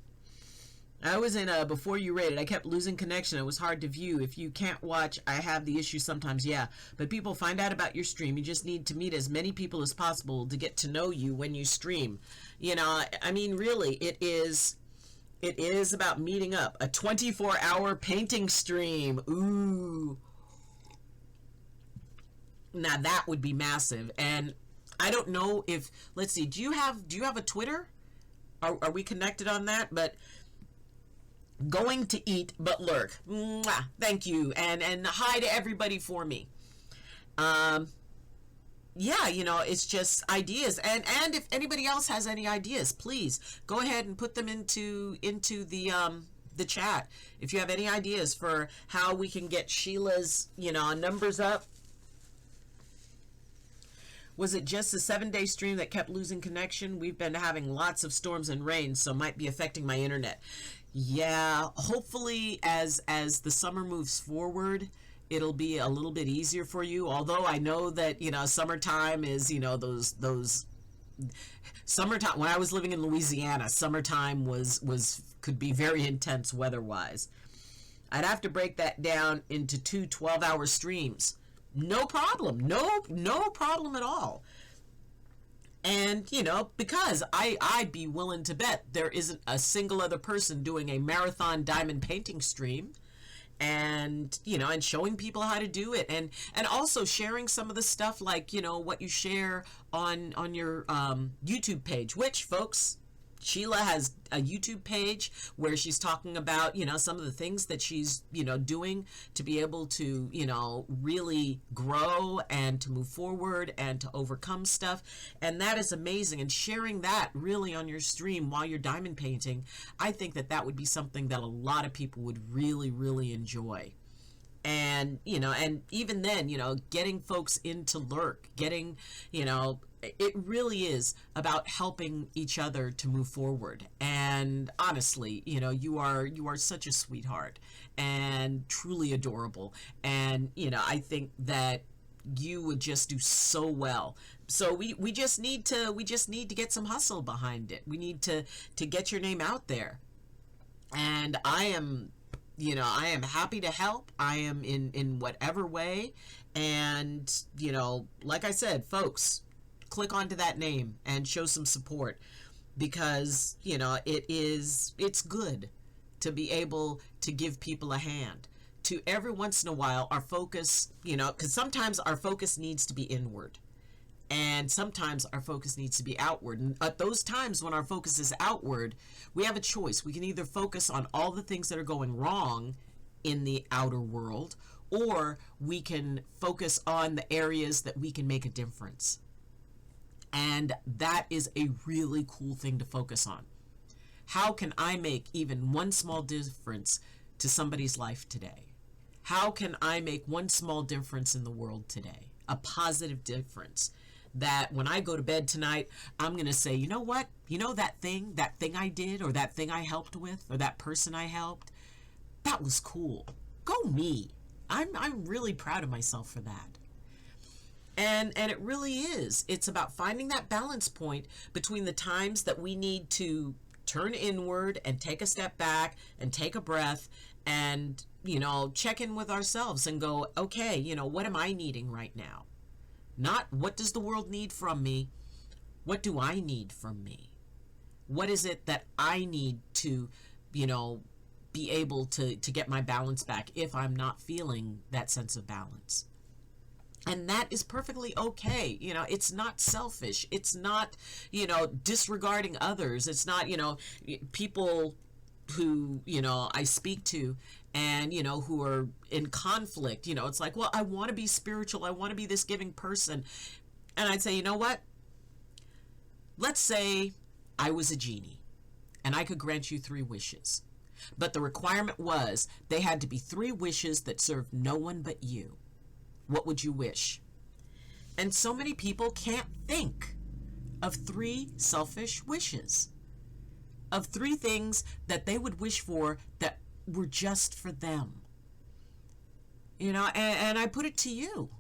I was in a Before You Rated. I kept losing connection. It was hard to view. If you can't watch, I have the issue sometimes. Yeah, but people find out about your stream. You just need to meet as many people as possible to get to know you when you stream. Really, it is about meeting up. A 24-hour painting stream. Ooh. Now that would be massive. And I don't know if, let's see, do you have a Twitter? Are we connected on that? But Going to Eat But Lurk. Mwah, thank you. And hi to everybody for me. Yeah, it's just ideas. And if anybody else has any ideas, please go ahead and put them into the chat. If you have any ideas for how we can get Sheila's, numbers up. Was it just a 7-day stream that kept losing connection? We've been having lots of storms and rain, so might be affecting my internet. Yeah, hopefully as the summer moves forward, it'll be a little bit easier for you. Although I know that, summertime is, those summertime. When I was living in Louisiana, summertime could be very intense weather-wise. I'd have to break that down into 2 12-hour streams. No problem. No problem at all. And, because I'd be willing to bet there isn't a single other person doing a marathon diamond painting stream, and, and showing people how to do it, and also sharing some of the stuff, like, what you share on your YouTube page, which, folks, Sheila has a YouTube page where she's talking about, some of the things that she's, doing to be able to, really grow and to move forward and to overcome stuff. And that is amazing. And sharing that really on your stream while you're diamond painting, I think that would be something that a lot of people would really, really enjoy. And, and even then, getting folks into Lurk, getting, it really is about helping each other to move forward. And honestly, you are such a sweetheart and truly adorable. And, I think that you would just do so well. So we just need to get some hustle behind it. We need to get your name out there. And I am happy to help. I am in whatever way. And, like I said, folks, click onto that name and show some support, because, it's good to be able to give people a hand. To every once in a while, our focus, because sometimes our focus needs to be inward. And sometimes our focus needs to be outward. And at those times when our focus is outward, we have a choice. We can either focus on all the things that are going wrong in the outer world, or we can focus on the areas that we can make a difference. And that is a really cool thing to focus on. How can I make even one small difference to somebody's life today? How can I make one small difference in the world today? A positive difference. That when I go to bed tonight, I'm going to say, you know what? That thing I did, or that thing I helped with, or that person I helped, that was cool. Go me. I'm really proud of myself for that. And it really is. It's about finding that balance point between the times that we need to turn inward and take a step back and take a breath and, check in with ourselves and go, okay, what am I needing right now? Not what does the world need from me? What do I need from me? What is it that I need to, be able to get my balance back if I'm not feeling that sense of balance? And that is perfectly okay. You know, it's not selfish. It's not, disregarding others. It's not, people who, I speak to and, who are in conflict, it's like, well, I want to be spiritual. I want to be this giving person. And I'd say, you know what? Let's say I was a genie and I could grant you 3 wishes. But the requirement was they had to be 3 wishes that served no one but you. What would you wish? And so many people can't think of 3 selfish wishes, of 3 things that they would wish for that were just for them. And I put it to you.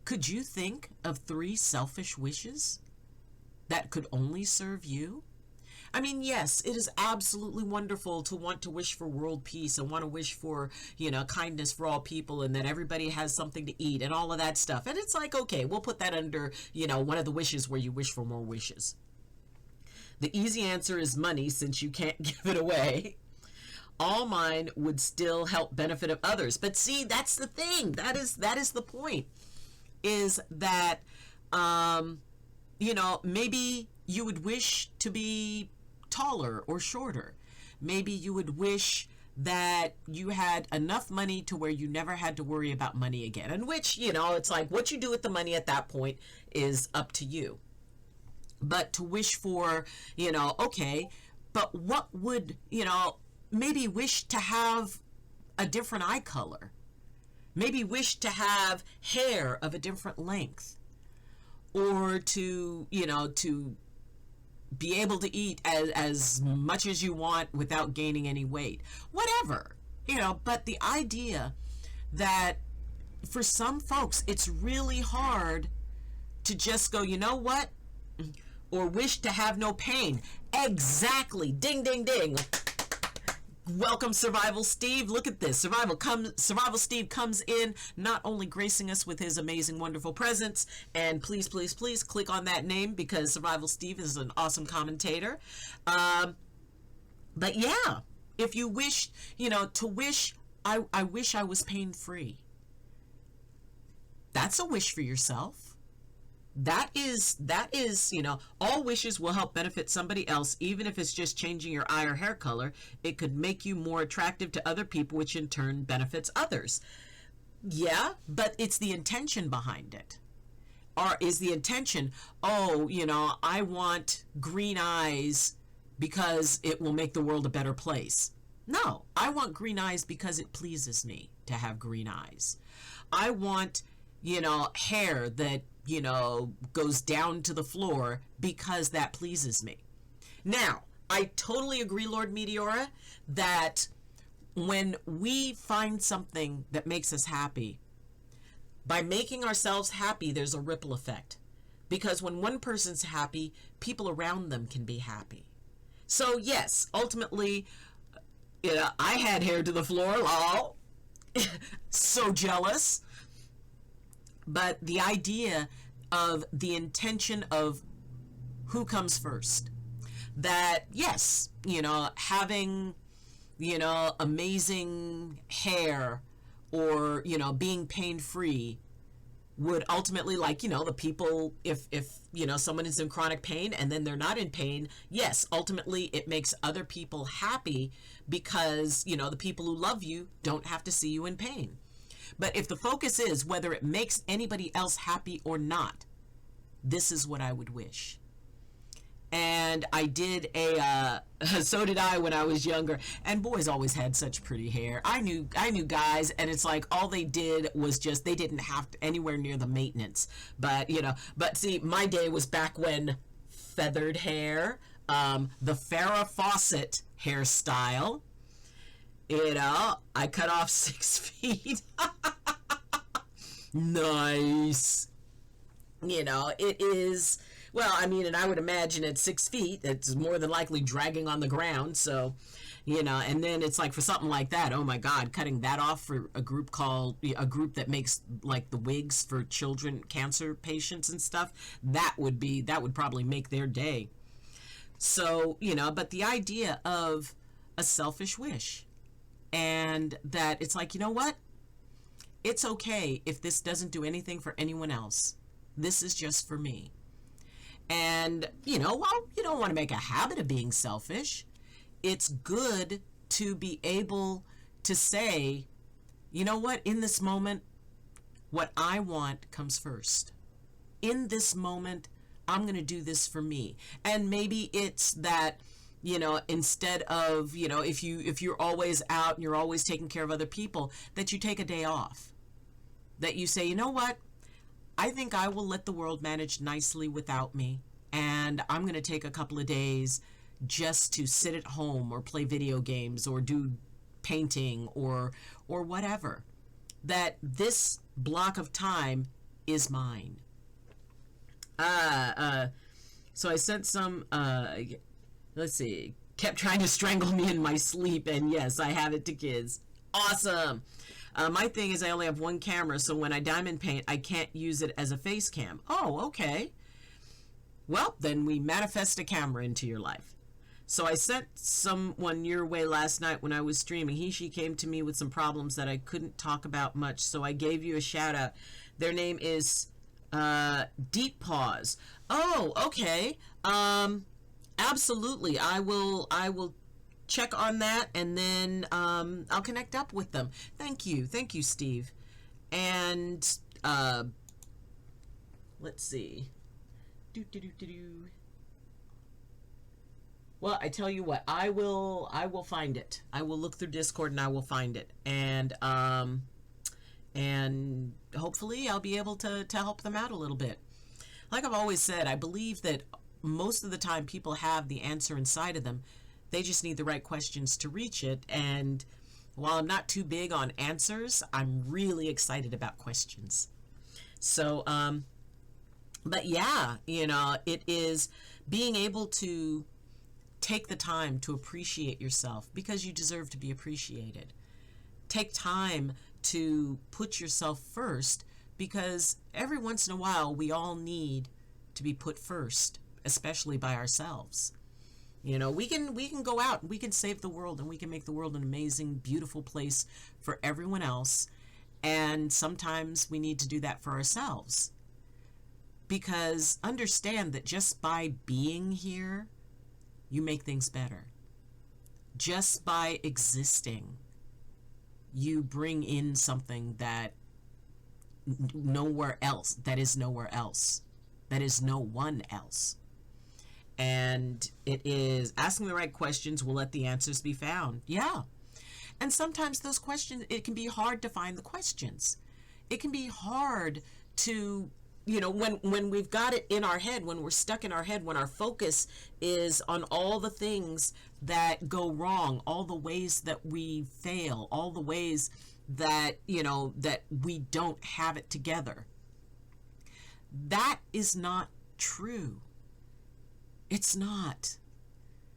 Could you think of 3 selfish wishes that could only serve you? I mean, yes, it is absolutely wonderful to want to wish for world peace and want to wish for, kindness for all people and that everybody has something to eat and all of that stuff. And it's like, okay, we'll put that under, one of the wishes where you wish for more wishes. The easy answer is money, since you can't give it away. All mine would still help benefit of others. But see, that's the thing. That is the point, is that, maybe you would wish to be taller or shorter. Maybe you would wish that you had enough money to where you never had to worry about money again. And which, it's like what you do with the money at that point is up to you. But to wish for, okay, but what would, maybe wish to have a different eye color. Maybe wish to have hair of a different length. Or to, to be able to eat as much as you want without gaining any weight. Whatever, but the idea that for some folks, it's really hard to just go, you know what? Or wish to have no pain. Exactly. Ding, ding, ding. Welcome, Survival Steve. Look at this. Survival Steve comes in, not only gracing us with his amazing, wonderful presence, and please, please, please click on that name because Survival Steve is an awesome commentator. But yeah, if you wish, to wish, I wish I was pain-free. That's a wish for yourself. That is, all wishes will help benefit somebody else, even if it's just changing your eye or hair color. It could make you more attractive to other people, which in turn benefits others. Yeah, but it's the intention behind it. Or is the intention, I want green eyes because it will make the world a better place. No, I want green eyes because it pleases me to have green eyes. I want, hair that goes down to the floor because that pleases me. Now, I totally agree, Lord Meteora, that when we find something that makes us happy, by making ourselves happy, there's a ripple effect. Because when one person's happy, people around them can be happy. So yes, ultimately, I had hair to the floor, lol. So jealous. But the idea of the intention of who comes first. That, yes, having, amazing hair or, being pain-free would ultimately, the people, if someone is in chronic pain and then they're not in pain, yes, ultimately it makes other people happy because, the people who love you don't have to see you in pain. But if the focus is whether it makes anybody else happy or not, this is what I would wish. And I did so did I when I was younger. And boys always had such pretty hair. I knew guys, and it's like all they did was just, they didn't have to anywhere near the maintenance. But, but see, my day was back when feathered hair, the Farrah Fawcett hairstyle, I cut off 6 feet. Nice. It is, well, I mean, and I would imagine at 6 feet, it's more than likely dragging on the ground. So, and then it's like for something like that, oh my God, cutting that off for a group that makes like the wigs for children, cancer patients and stuff, that would probably make their day. So, but the idea of a selfish wish, and that it's like, you know what? It's okay if this doesn't do anything for anyone else. This is just for me. And, while you don't want to make a habit of being selfish, it's good to be able to say, you know what, in this moment, what I want comes first. In this moment, I'm going to do this for me. And maybe it's that, instead of, if you're always out and you're always taking care of other people, that you take a day off. That you say, you know what? I think I will let the world manage nicely without me. And I'm going to take a couple of days just to sit at home or play video games or do painting or whatever. That this block of time is mine. So I sent some, let's see, kept trying to strangle me in my sleep, and yes, I have it to kids. Awesome. My thing is I only have one camera, so when I diamond paint, I can't use it as a face cam. Oh, okay. Well, then we manifest a camera into your life. So I sent someone your way last night when I was streaming. She came to me with some problems that I couldn't talk about much, so I gave you a shout out. Their name is Deep Pause. Oh, okay. Absolutely. I will check on that, and then I'll connect up with them. Thank you, Steve. And let's see. Well, I tell you what, I will find it. I will look through Discord and I will find it, and hopefully I'll be able to help them out a little bit. Like I've always said, I believe that most of the time people have the answer inside of them. They just need the right questions to reach it. And while I'm not too big on answers, I'm really excited about questions. So, but yeah, it is being able to take the time to appreciate yourself, because you deserve to be appreciated. Take time to put yourself first, because every once in a while we all need to be put first, especially by ourselves. We can go out and we can save the world, and we can make the world an amazing, beautiful place for everyone else. And sometimes we need to do that for ourselves, because understand that just by being here, you make things better. Just by existing, you bring in something that nowhere else, that is nowhere else, that is no one else. And it is asking the right questions will let the answers be found. Yeah. And sometimes those questions, it can be hard to find the questions. It can be hard to, when we've got it in our head, when we're stuck in our head, when our focus is on all the things that go wrong, all the ways that we fail, all the ways that, that we don't have it together. That is not true. It's not.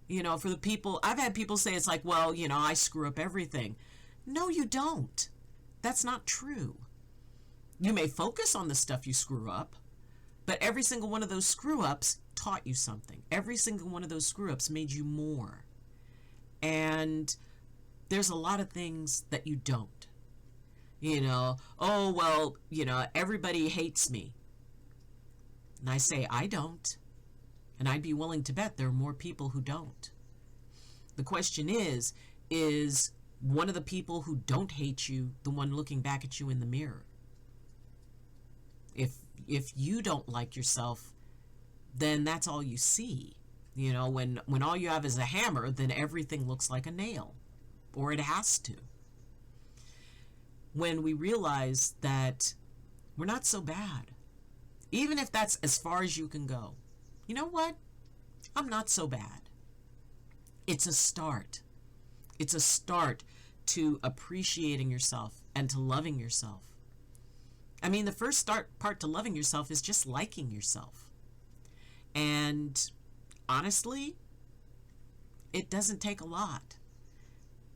For the people, I've had people say, it's like, well, I screw up everything. No, you don't. That's not true. You may focus on the stuff you screw up, but every single one of those screw ups taught you something. Every single one of those screw ups made you more. And there's a lot of things that you don't. Oh, well, everybody hates me. And I say, I don't. And I'd be willing to bet there are more people who don't. The question is one of the people who don't hate you the one looking back at you in the mirror? If you don't like yourself, then that's all you see. When all you have is a hammer, then everything looks like a nail, or it has to. When we realize that we're not so bad, even if that's as far as you can go, you know what? I'm not so bad. It's a start. It's a start to appreciating yourself and to loving yourself. I mean, the first part to loving yourself is just liking yourself. And honestly, it doesn't take a lot.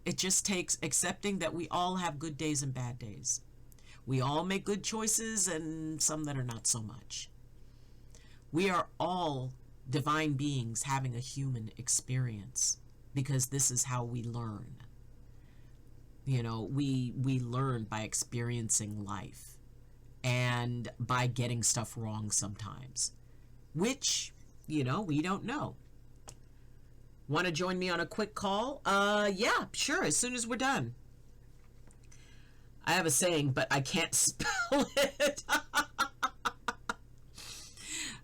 It just takes accepting that we all have good days and bad days. We all make good choices and some that are not so much. We are all divine beings having a human experience, because this is how we learn. You know, we learn by experiencing life and by getting stuff wrong sometimes, which, you know, we don't know. Want to join me on a quick call? Yeah, sure, as soon as we're done. I have a saying, but I can't spell it.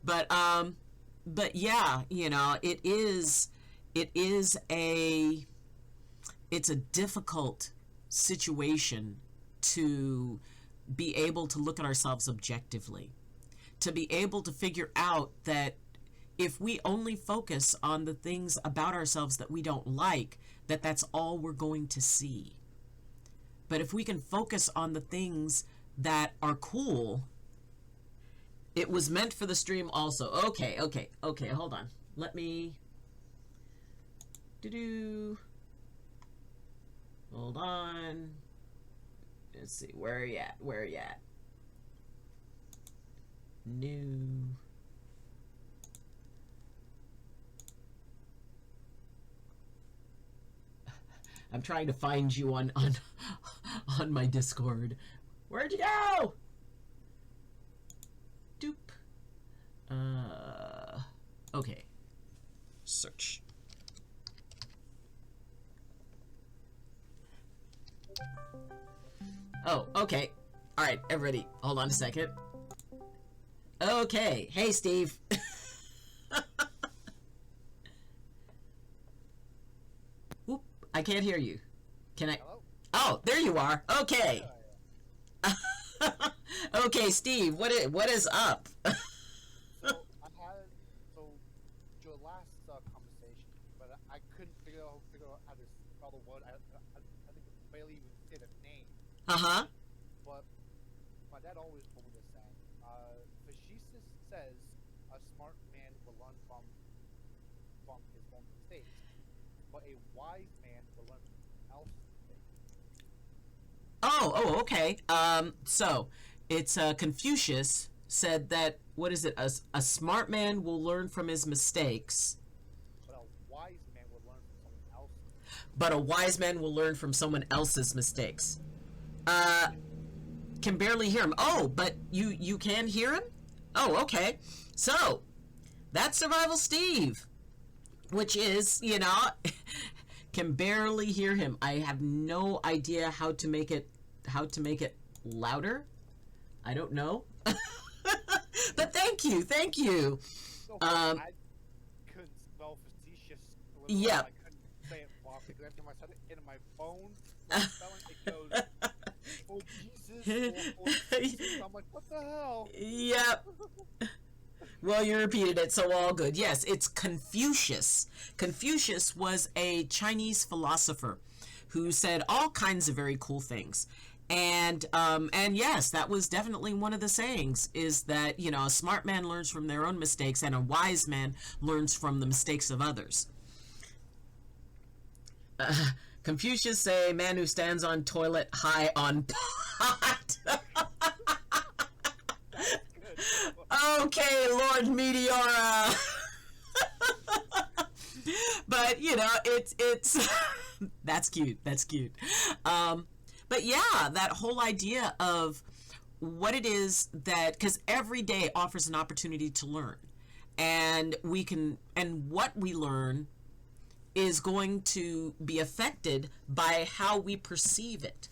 But yeah, you know, it's a difficult situation to be able to look at ourselves objectively, to be able to figure out that if we only focus on the things about ourselves that we don't like, that's all we're going to see. But if we can focus on the things that are cool, it was meant for the stream also. Okay, hold on. Let me hold on. Let's see, where are you at? New. I'm trying to find you on my Discord. Where'd you go? Doop. Okay. Search. Oh, okay. All right, everybody, hold on a second. Okay. Hey, Steve. Oop, I can't hear you. Can I? Hello? Oh, there you are. Okay. Okay, Steve, what is up? Your last conversation, but I couldn't figure out how to spell the word. I think I barely even say the name. Uh-huh. But my dad always told me this saying. Facetious says a smart man will learn from his own mistakes, but a wise man will learn from else's mistakes. Oh, okay. So it's Confucius said that, what is it? A smart man will learn from his mistakes, But a wise man will learn from someone else's. but a wise man will learn from someone else's mistakes. Can barely hear him. Oh, but you can hear him? Oh, okay. So that's Survival Steve, which is, you know, can barely hear him. I have no idea how to make it louder. I don't know. But thank you. So I couldn't spell facetious. Yeah. I couldn't say it properly. Every time I said it in my phone, spelling it goes, oh Jesus, or Jesus. I'm like, what the hell? Yep. Well, you repeated it, so all good. Yes, it's Confucius. Confucius was a Chinese philosopher who said all kinds of very cool things. And yes, that was definitely one of the sayings, is that, you know, a smart man learns from their own mistakes and a wise man learns from the mistakes of others. Confucius say, man who stands on toilet high on pot. Okay, Lord Meteora. But, you know, it's that's cute. But yeah, that whole idea of what it is that, because every day offers an opportunity to learn, and what we learn is going to be affected by how we perceive it.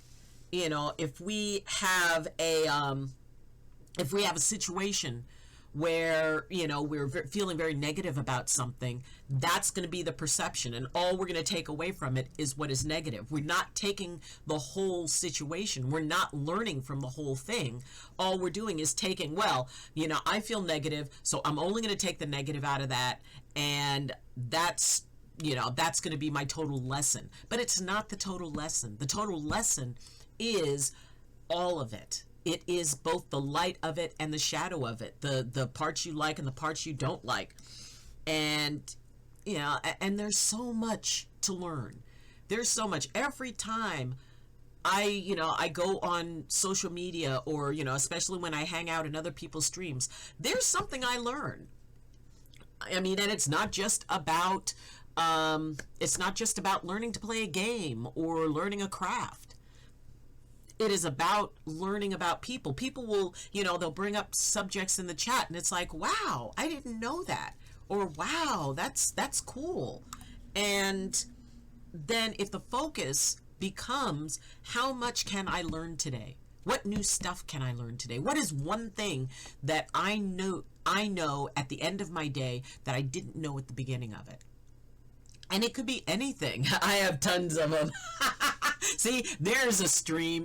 You know, if we have a situation where, you know, we're feeling very negative about something, that's going to be the perception, and all we're going to take away from it is what is negative. We're not taking the whole situation. We're not learning from the whole thing. All we're doing is taking, well, you know, I feel negative, so I'm only going to take the negative out of that, and that's, you know, that's going to be my total lesson. But it's not the total lesson. The total lesson is all of it. It is both the light of it and the shadow of it, the parts you like and the parts you don't like. And, you know, and there's so much to learn. There's so much. Every time I go on social media, or, you know, especially when I hang out in other people's streams, there's something I learn. I mean, and it's not just about learning to play a game or learning a craft. It is about learning about people. People will, they'll bring up subjects in the chat and it's like, wow, I didn't know that. Or wow, that's cool. And then if the focus becomes, how much can I learn today? What new stuff can I learn today? What is one thing that I know at the end of my day that I didn't know at the beginning of it? And it could be anything. I have tons of them. See, there's a stream.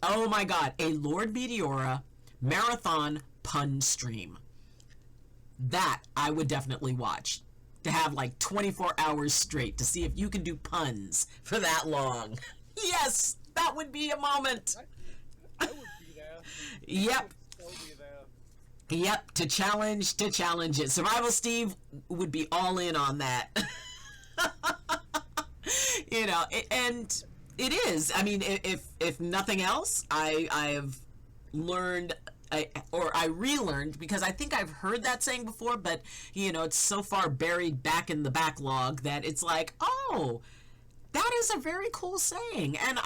Oh my God, a Lord Meteora marathon pun stream. That I would definitely watch. To have like 24 hours straight to see if you can do puns for that long. Yes, that would be a moment. I would be there. Yep. I would so be there. Yep, to challenge it. Survival Steve would be all in on that. And it is. I mean, if nothing else, I have learned, I relearned, because I think I've heard that saying before, but it's so far buried back in the backlog that it's like, oh, that is a very cool saying. And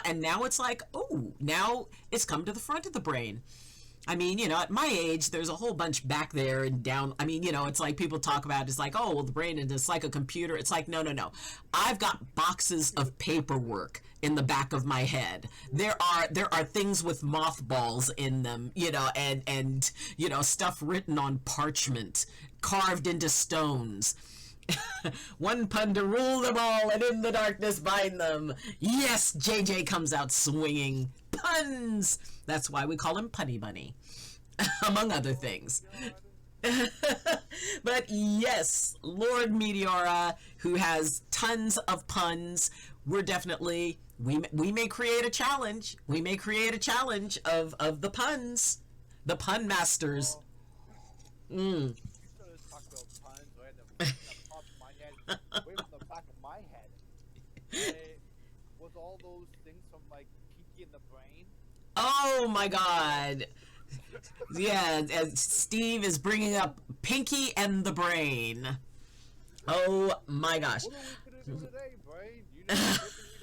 and now it's like, oh, now it's come to the front of the brain. I mean, at my age, there's a whole bunch back there and down. I mean, it's like people talk about, it's like, oh, well, the brain is just like a computer. It's like, no. I've got boxes of paperwork in the back of my head. There are things with mothballs in them, and stuff written on parchment, carved into stones. One pun to rule them all, and in the darkness bind them. Yes, JJ comes out swinging. Puns! That's why we call him Punny Bunny, among other things. But yes, Lord Meteora, who has tons of puns, we're definitely, we may create a challenge. We may create a challenge of the puns. The pun masters. You started talking about puns right in the top of my head, way from the back of my head. Was all those things from like Pinky and the Brain? Oh my God. Yeah, Steve is bringing up Pinky and the Brain. Oh my gosh. What are we gonna do today, Brain? You know what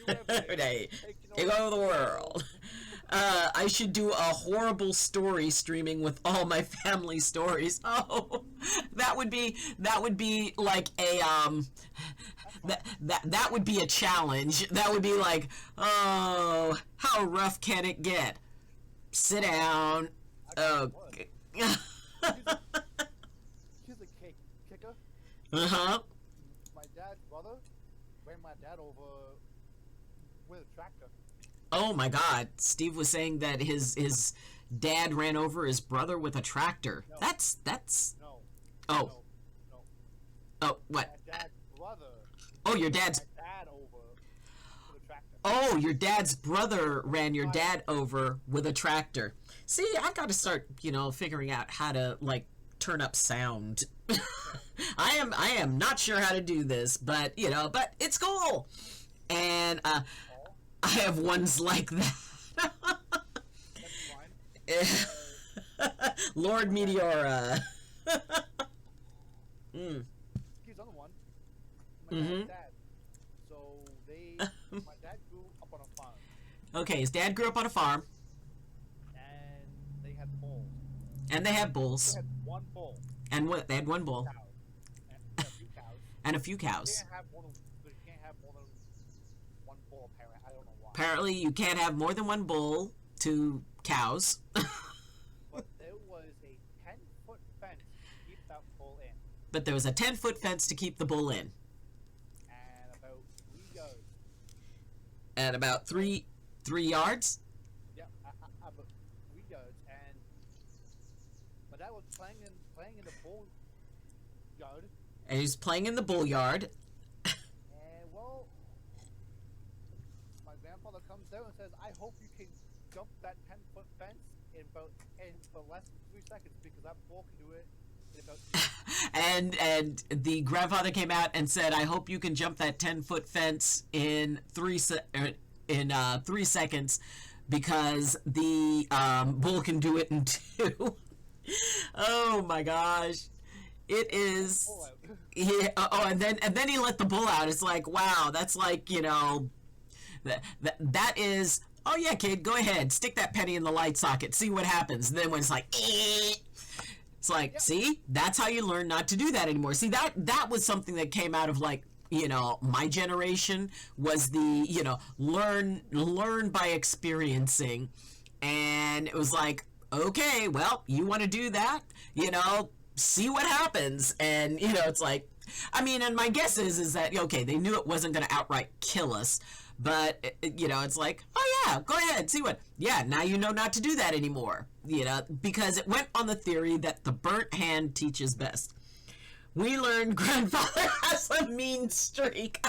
we do every day. Take over the world. I should do a horrible story streaming with all my family stories. Oh, that would be like a that would be a challenge. That would be like, oh, how rough can it get? Sit down. Okay. Here's a kicker. Uh-huh. My dad's brother ran my dad over with a tractor. Oh my God. Steve was saying that his dad ran over his brother with a tractor. No. That's No. Oh. No. Oh, what? My dad's brother. Oh, your dad's My dad over with a tractor. Oh, your dad's brother ran your dad over with a tractor. See, I've got to start, figuring out how to like turn up sound. I am not sure how to do this, but but it's cool. And I have ones like that. That's fine. Lord Meteora. Here's another one. My dad's dad. So my dad grew up on a farm. Okay, his dad grew up on a farm. And they had bulls. And they had bulls. They had one bull. And what? They had one bull. Cows. And a few cows. And a few cows. You can't have more than one bull, apparently. I don't know why. Apparently, you can't have more than one bull to cows. But there was a 10-foot fence to keep that bull in. But there was a 10-foot fence to keep the bull in. And about 3 yards. At about three yards? Yeah, about 3 yards. And my dad was playing in the bull yard. And he's playing in the bull yard. And well, my grandfather comes down and says, "I hope you can jump that 10-foot fence in for less than 3 seconds because that bull can do it in about." And the grandfather came out and said, "I hope you can jump that 10-foot fence in 3 seconds because the bull can do it in 2." Oh my gosh. It is. Bull out. Yeah. Oh, and then he let the bull out. It's like, wow, that's like, that is Oh yeah, kid, go ahead, stick that penny in the light socket, see what happens. And then when it's like, it's like, Yep. see, that's how you learn not to do that anymore. See, that was something that came out of like, you know, my generation was the, you know, learn by experiencing. And it was like, okay, well, you want to do that, you know, see what happens. And, you know, it's like, I mean, and my guess is that, okay, they knew it wasn't going to outright kill us, but, you know, it's like, oh yeah, go ahead, see what, yeah, now you know not to do that anymore, you know, because it went on the theory that the burnt hand teaches best. We learned grandfather has a mean streak.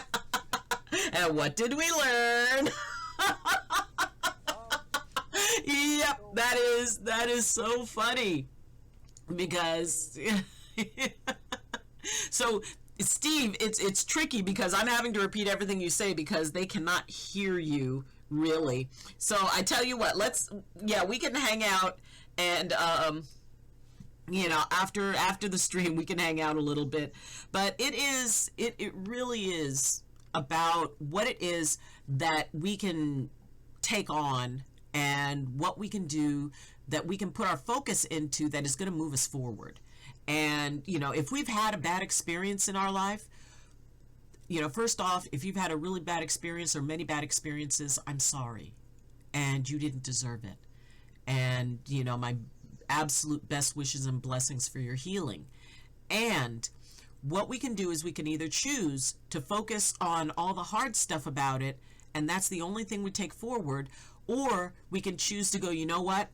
And what did we learn? Yep, that is so funny. Because so Steve, it's tricky because I'm having to repeat everything you say because they cannot hear you really. So I tell you what, we can hang out and you know, after the stream we can hang out a little bit. But it really is about what it is that we can take on and what we can do that we can put our focus into that is going to move us forward. And, you know, if we've had a bad experience in our life, you know, first off, if you've had a really bad experience or many bad experiences, I'm sorry. And you didn't deserve it. And, you know, my absolute best wishes and blessings for your healing. And what we can do is we can either choose to focus on all the hard stuff about it, and that's the only thing we take forward, or we can choose to go, you know what?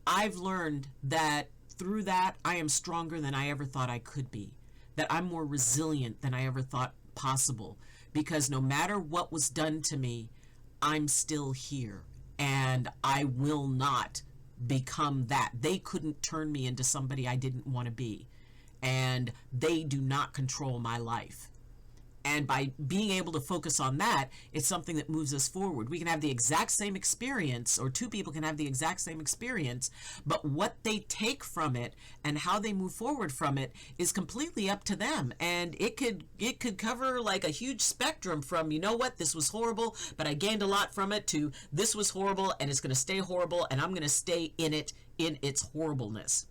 I've learned that through that, I am stronger than I ever thought I could be, that I'm more resilient than I ever thought possible, because no matter what was done to me, I'm still here, and I will not become that. They couldn't turn me into somebody I didn't want to be, and they do not control my life. And by being able to focus on that, it's something that moves us forward. We can have the exact same experience, or two people can have the exact same experience, but what they take from it and how they move forward from it is completely up to them. And it could cover like a huge spectrum from, you know what, this was horrible, but I gained a lot from it, to this was horrible and it's going to stay horrible and I'm going to stay in it, in its horribleness.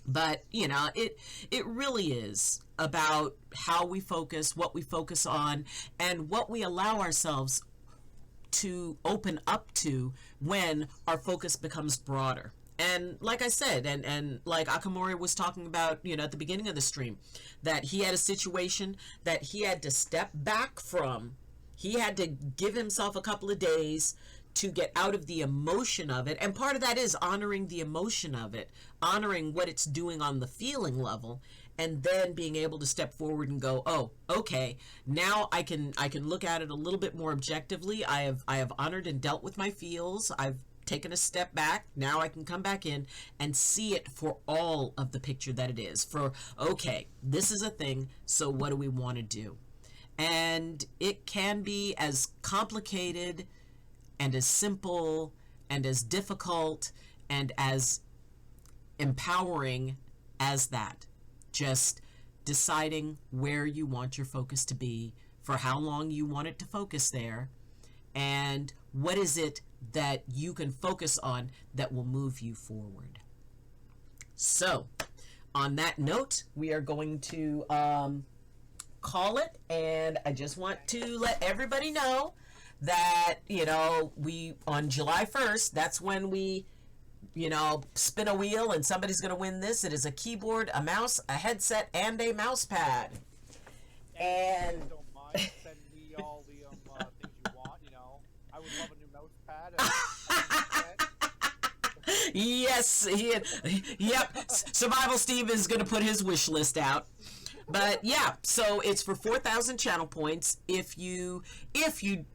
But, you know, it really is about how we focus, what we focus on, and what we allow ourselves to open up to when our focus becomes broader. And like I said, and like Akamori was talking about, you know, at the beginning of the stream, that he had a situation that he had to step back from. He had to give himself a couple of days to get out of the emotion of it. And part of that is honoring the emotion of it, honoring what it's doing on the feeling level, and then being able to step forward and go, oh, okay, now I can look at it a little bit more objectively. I have honored and dealt with my feels. I've taken a step back. Now I can come back in and see it for all of the picture that it is. For, okay, this is a thing, so what do we want to do? And it can be as complicated and as simple and as difficult and as empowering as that. Just deciding where you want your focus to be, for how long you want it to focus there, and what is it that you can focus on that will move you forward. So, on that note, we are going to call it, and I just want to let everybody know that, you know, we, on July 1st, that's when we, you know, spin a wheel and somebody's going to win this. It is a keyboard, a mouse, a headset, and a mouse pad. And don't mind, send me all the things you want, you know. I would love a new mouse pad. Yes, yep. Survival Steve is going to put his wish list out. But yeah, so it's for 4,000 channel points. If you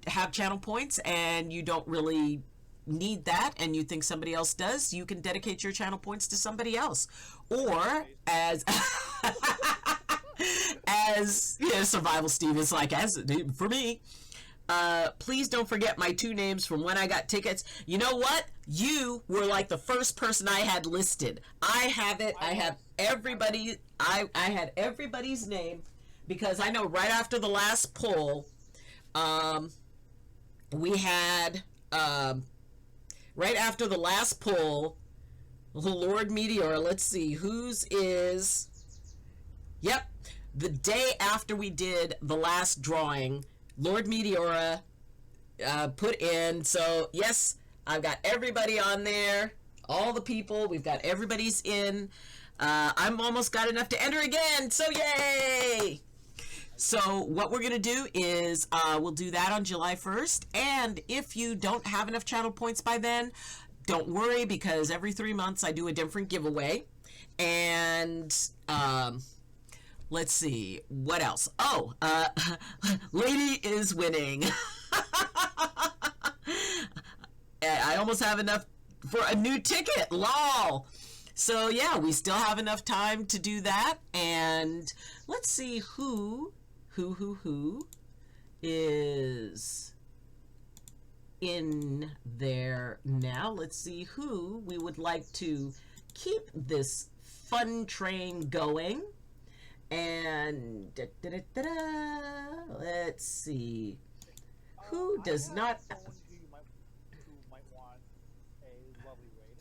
have channel points and you don't really need that and you think somebody else does, you can dedicate your channel points to somebody else. Or as you know, Survival Steve is like, as for me, please don't forget my 2 names from when I got tickets. You know what? You were like the first person I had listed. I have it. I have everybody. I had everybody's name, because I know right after the last poll, we had right after the last pull, Lord Meteor, let's see, whose is, yep, the day after we did the last drawing, Lord Meteora put in, so yes, I've got everybody on there, all the people, we've got everybody's in. I'm almost got enough to enter again, so yay! So what we're going to do is we'll do that on July 1st, and if you don't have enough channel points by then, don't worry, because every 3 months I do a different giveaway. And let's see, what else? Oh, Lady is winning. I almost have enough for a new ticket, lol. So yeah, we still have enough time to do that. And let's see who is in there now. Let's see who we would like to keep this fun train going. And let's see who does not. Who might want a lovely raid.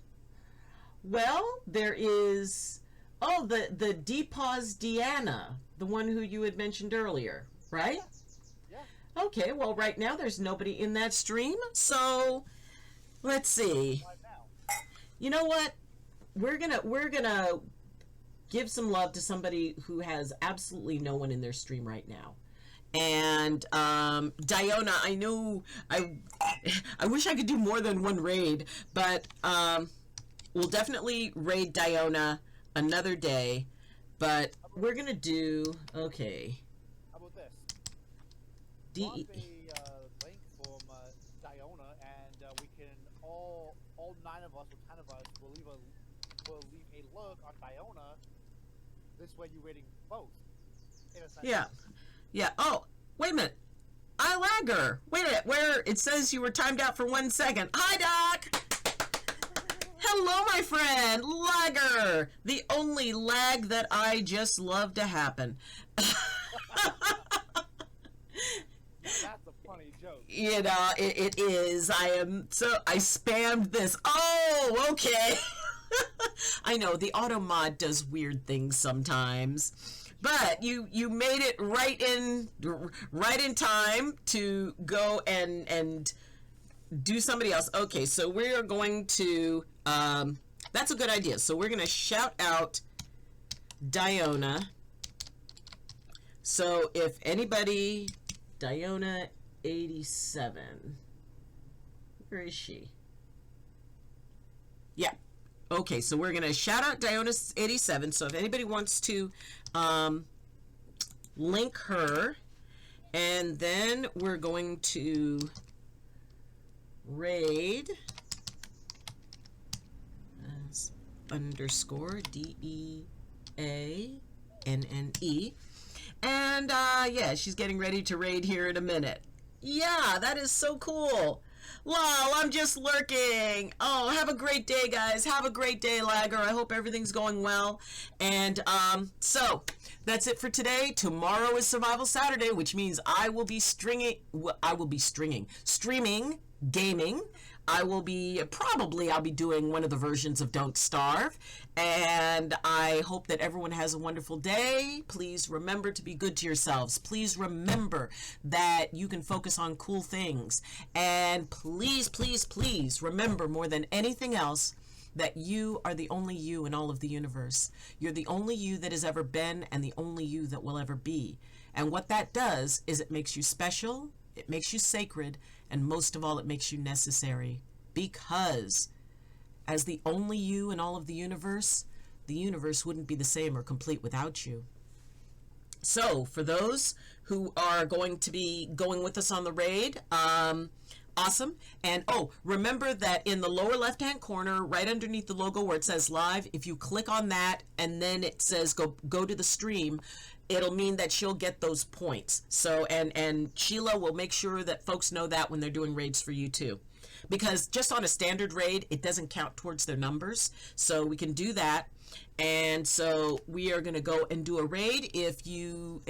Well, there is, oh, the Deepause Deanna, the one who you had mentioned earlier, right? Yeah. Okay, well, right now there's nobody in that stream, so let's see. Right now. You know what? We're gonna give some love to somebody who has absolutely no one in their stream right now. And Diona, I know I wish I could do more than one raid, but we'll definitely raid Diona another day. But we're gonna do, okay. How about this? D Drop a link from Diona, and we can all 9 of us or 10 of us will leave a look on Diona. This way, you're rating both. In a sense. Yeah. Yeah. Oh, wait a minute. iLagger. Wait a minute. Where it says you were timed out for 1 second. Hi, Doc. Hello, my friend. Lagger. The only lag that I just love to happen. That's a funny joke. You know, it is. I spammed this. Oh, okay. I know the auto mod does weird things sometimes. But you made it right in time to go and do somebody else. Okay, so we're going to that's a good idea. So we're going to shout out Diona. So if anybody, Diona 87, where is she? Yeah. Okay, so we're going to shout out Diona 87. So if anybody wants to link her, and then we're going to raid underscore DEANNE, and yeah, she's getting ready to raid here in a minute. Yeah, that is so cool. Lol, I'm just lurking. Oh, have a great day, guys. Have a great day, Lagger. I hope everything's going well. And so that's it for today. Tomorrow is Survival Saturday, which means I will be streaming gaming. I'll be doing one of the versions of Don't Starve, and I hope that everyone has a wonderful day. Please remember to be good to yourselves. Please remember that you can focus on cool things, and please, please, please remember more than anything else that you are the only you in all of the universe. You're the only you that has ever been and the only you that will ever be. And what that does is it makes you special, it makes you sacred, and most of all, it makes you necessary, because as the only you in all of the universe wouldn't be the same or complete without you. So for those who are going to be going with us on the raid, awesome. And oh, remember that in the lower left hand corner, right underneath the logo where it says live, if you click on that and then it says go to the stream, it'll mean that she'll get those points. So and Sheila will make sure that folks know that when they're doing raids for you too. because just on a standard raid, it doesn't count towards their numbers. So we can do that. And so we are going to go and do a raid. If you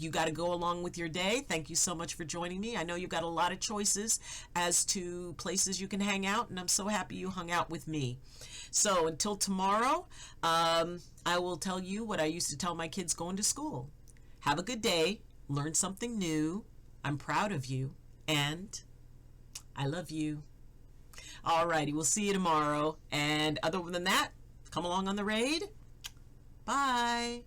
got to go along with your day, thank you so much for joining me. I know you've got a lot of choices as to places you can hang out, and I'm so happy you hung out with me. So until tomorrow, I will tell you what I used to tell my kids going to school. Have a good day. Learn something new. I'm proud of you, and I love you. Alrighty, we'll see you tomorrow. And other than that, come along on the raid. Bye.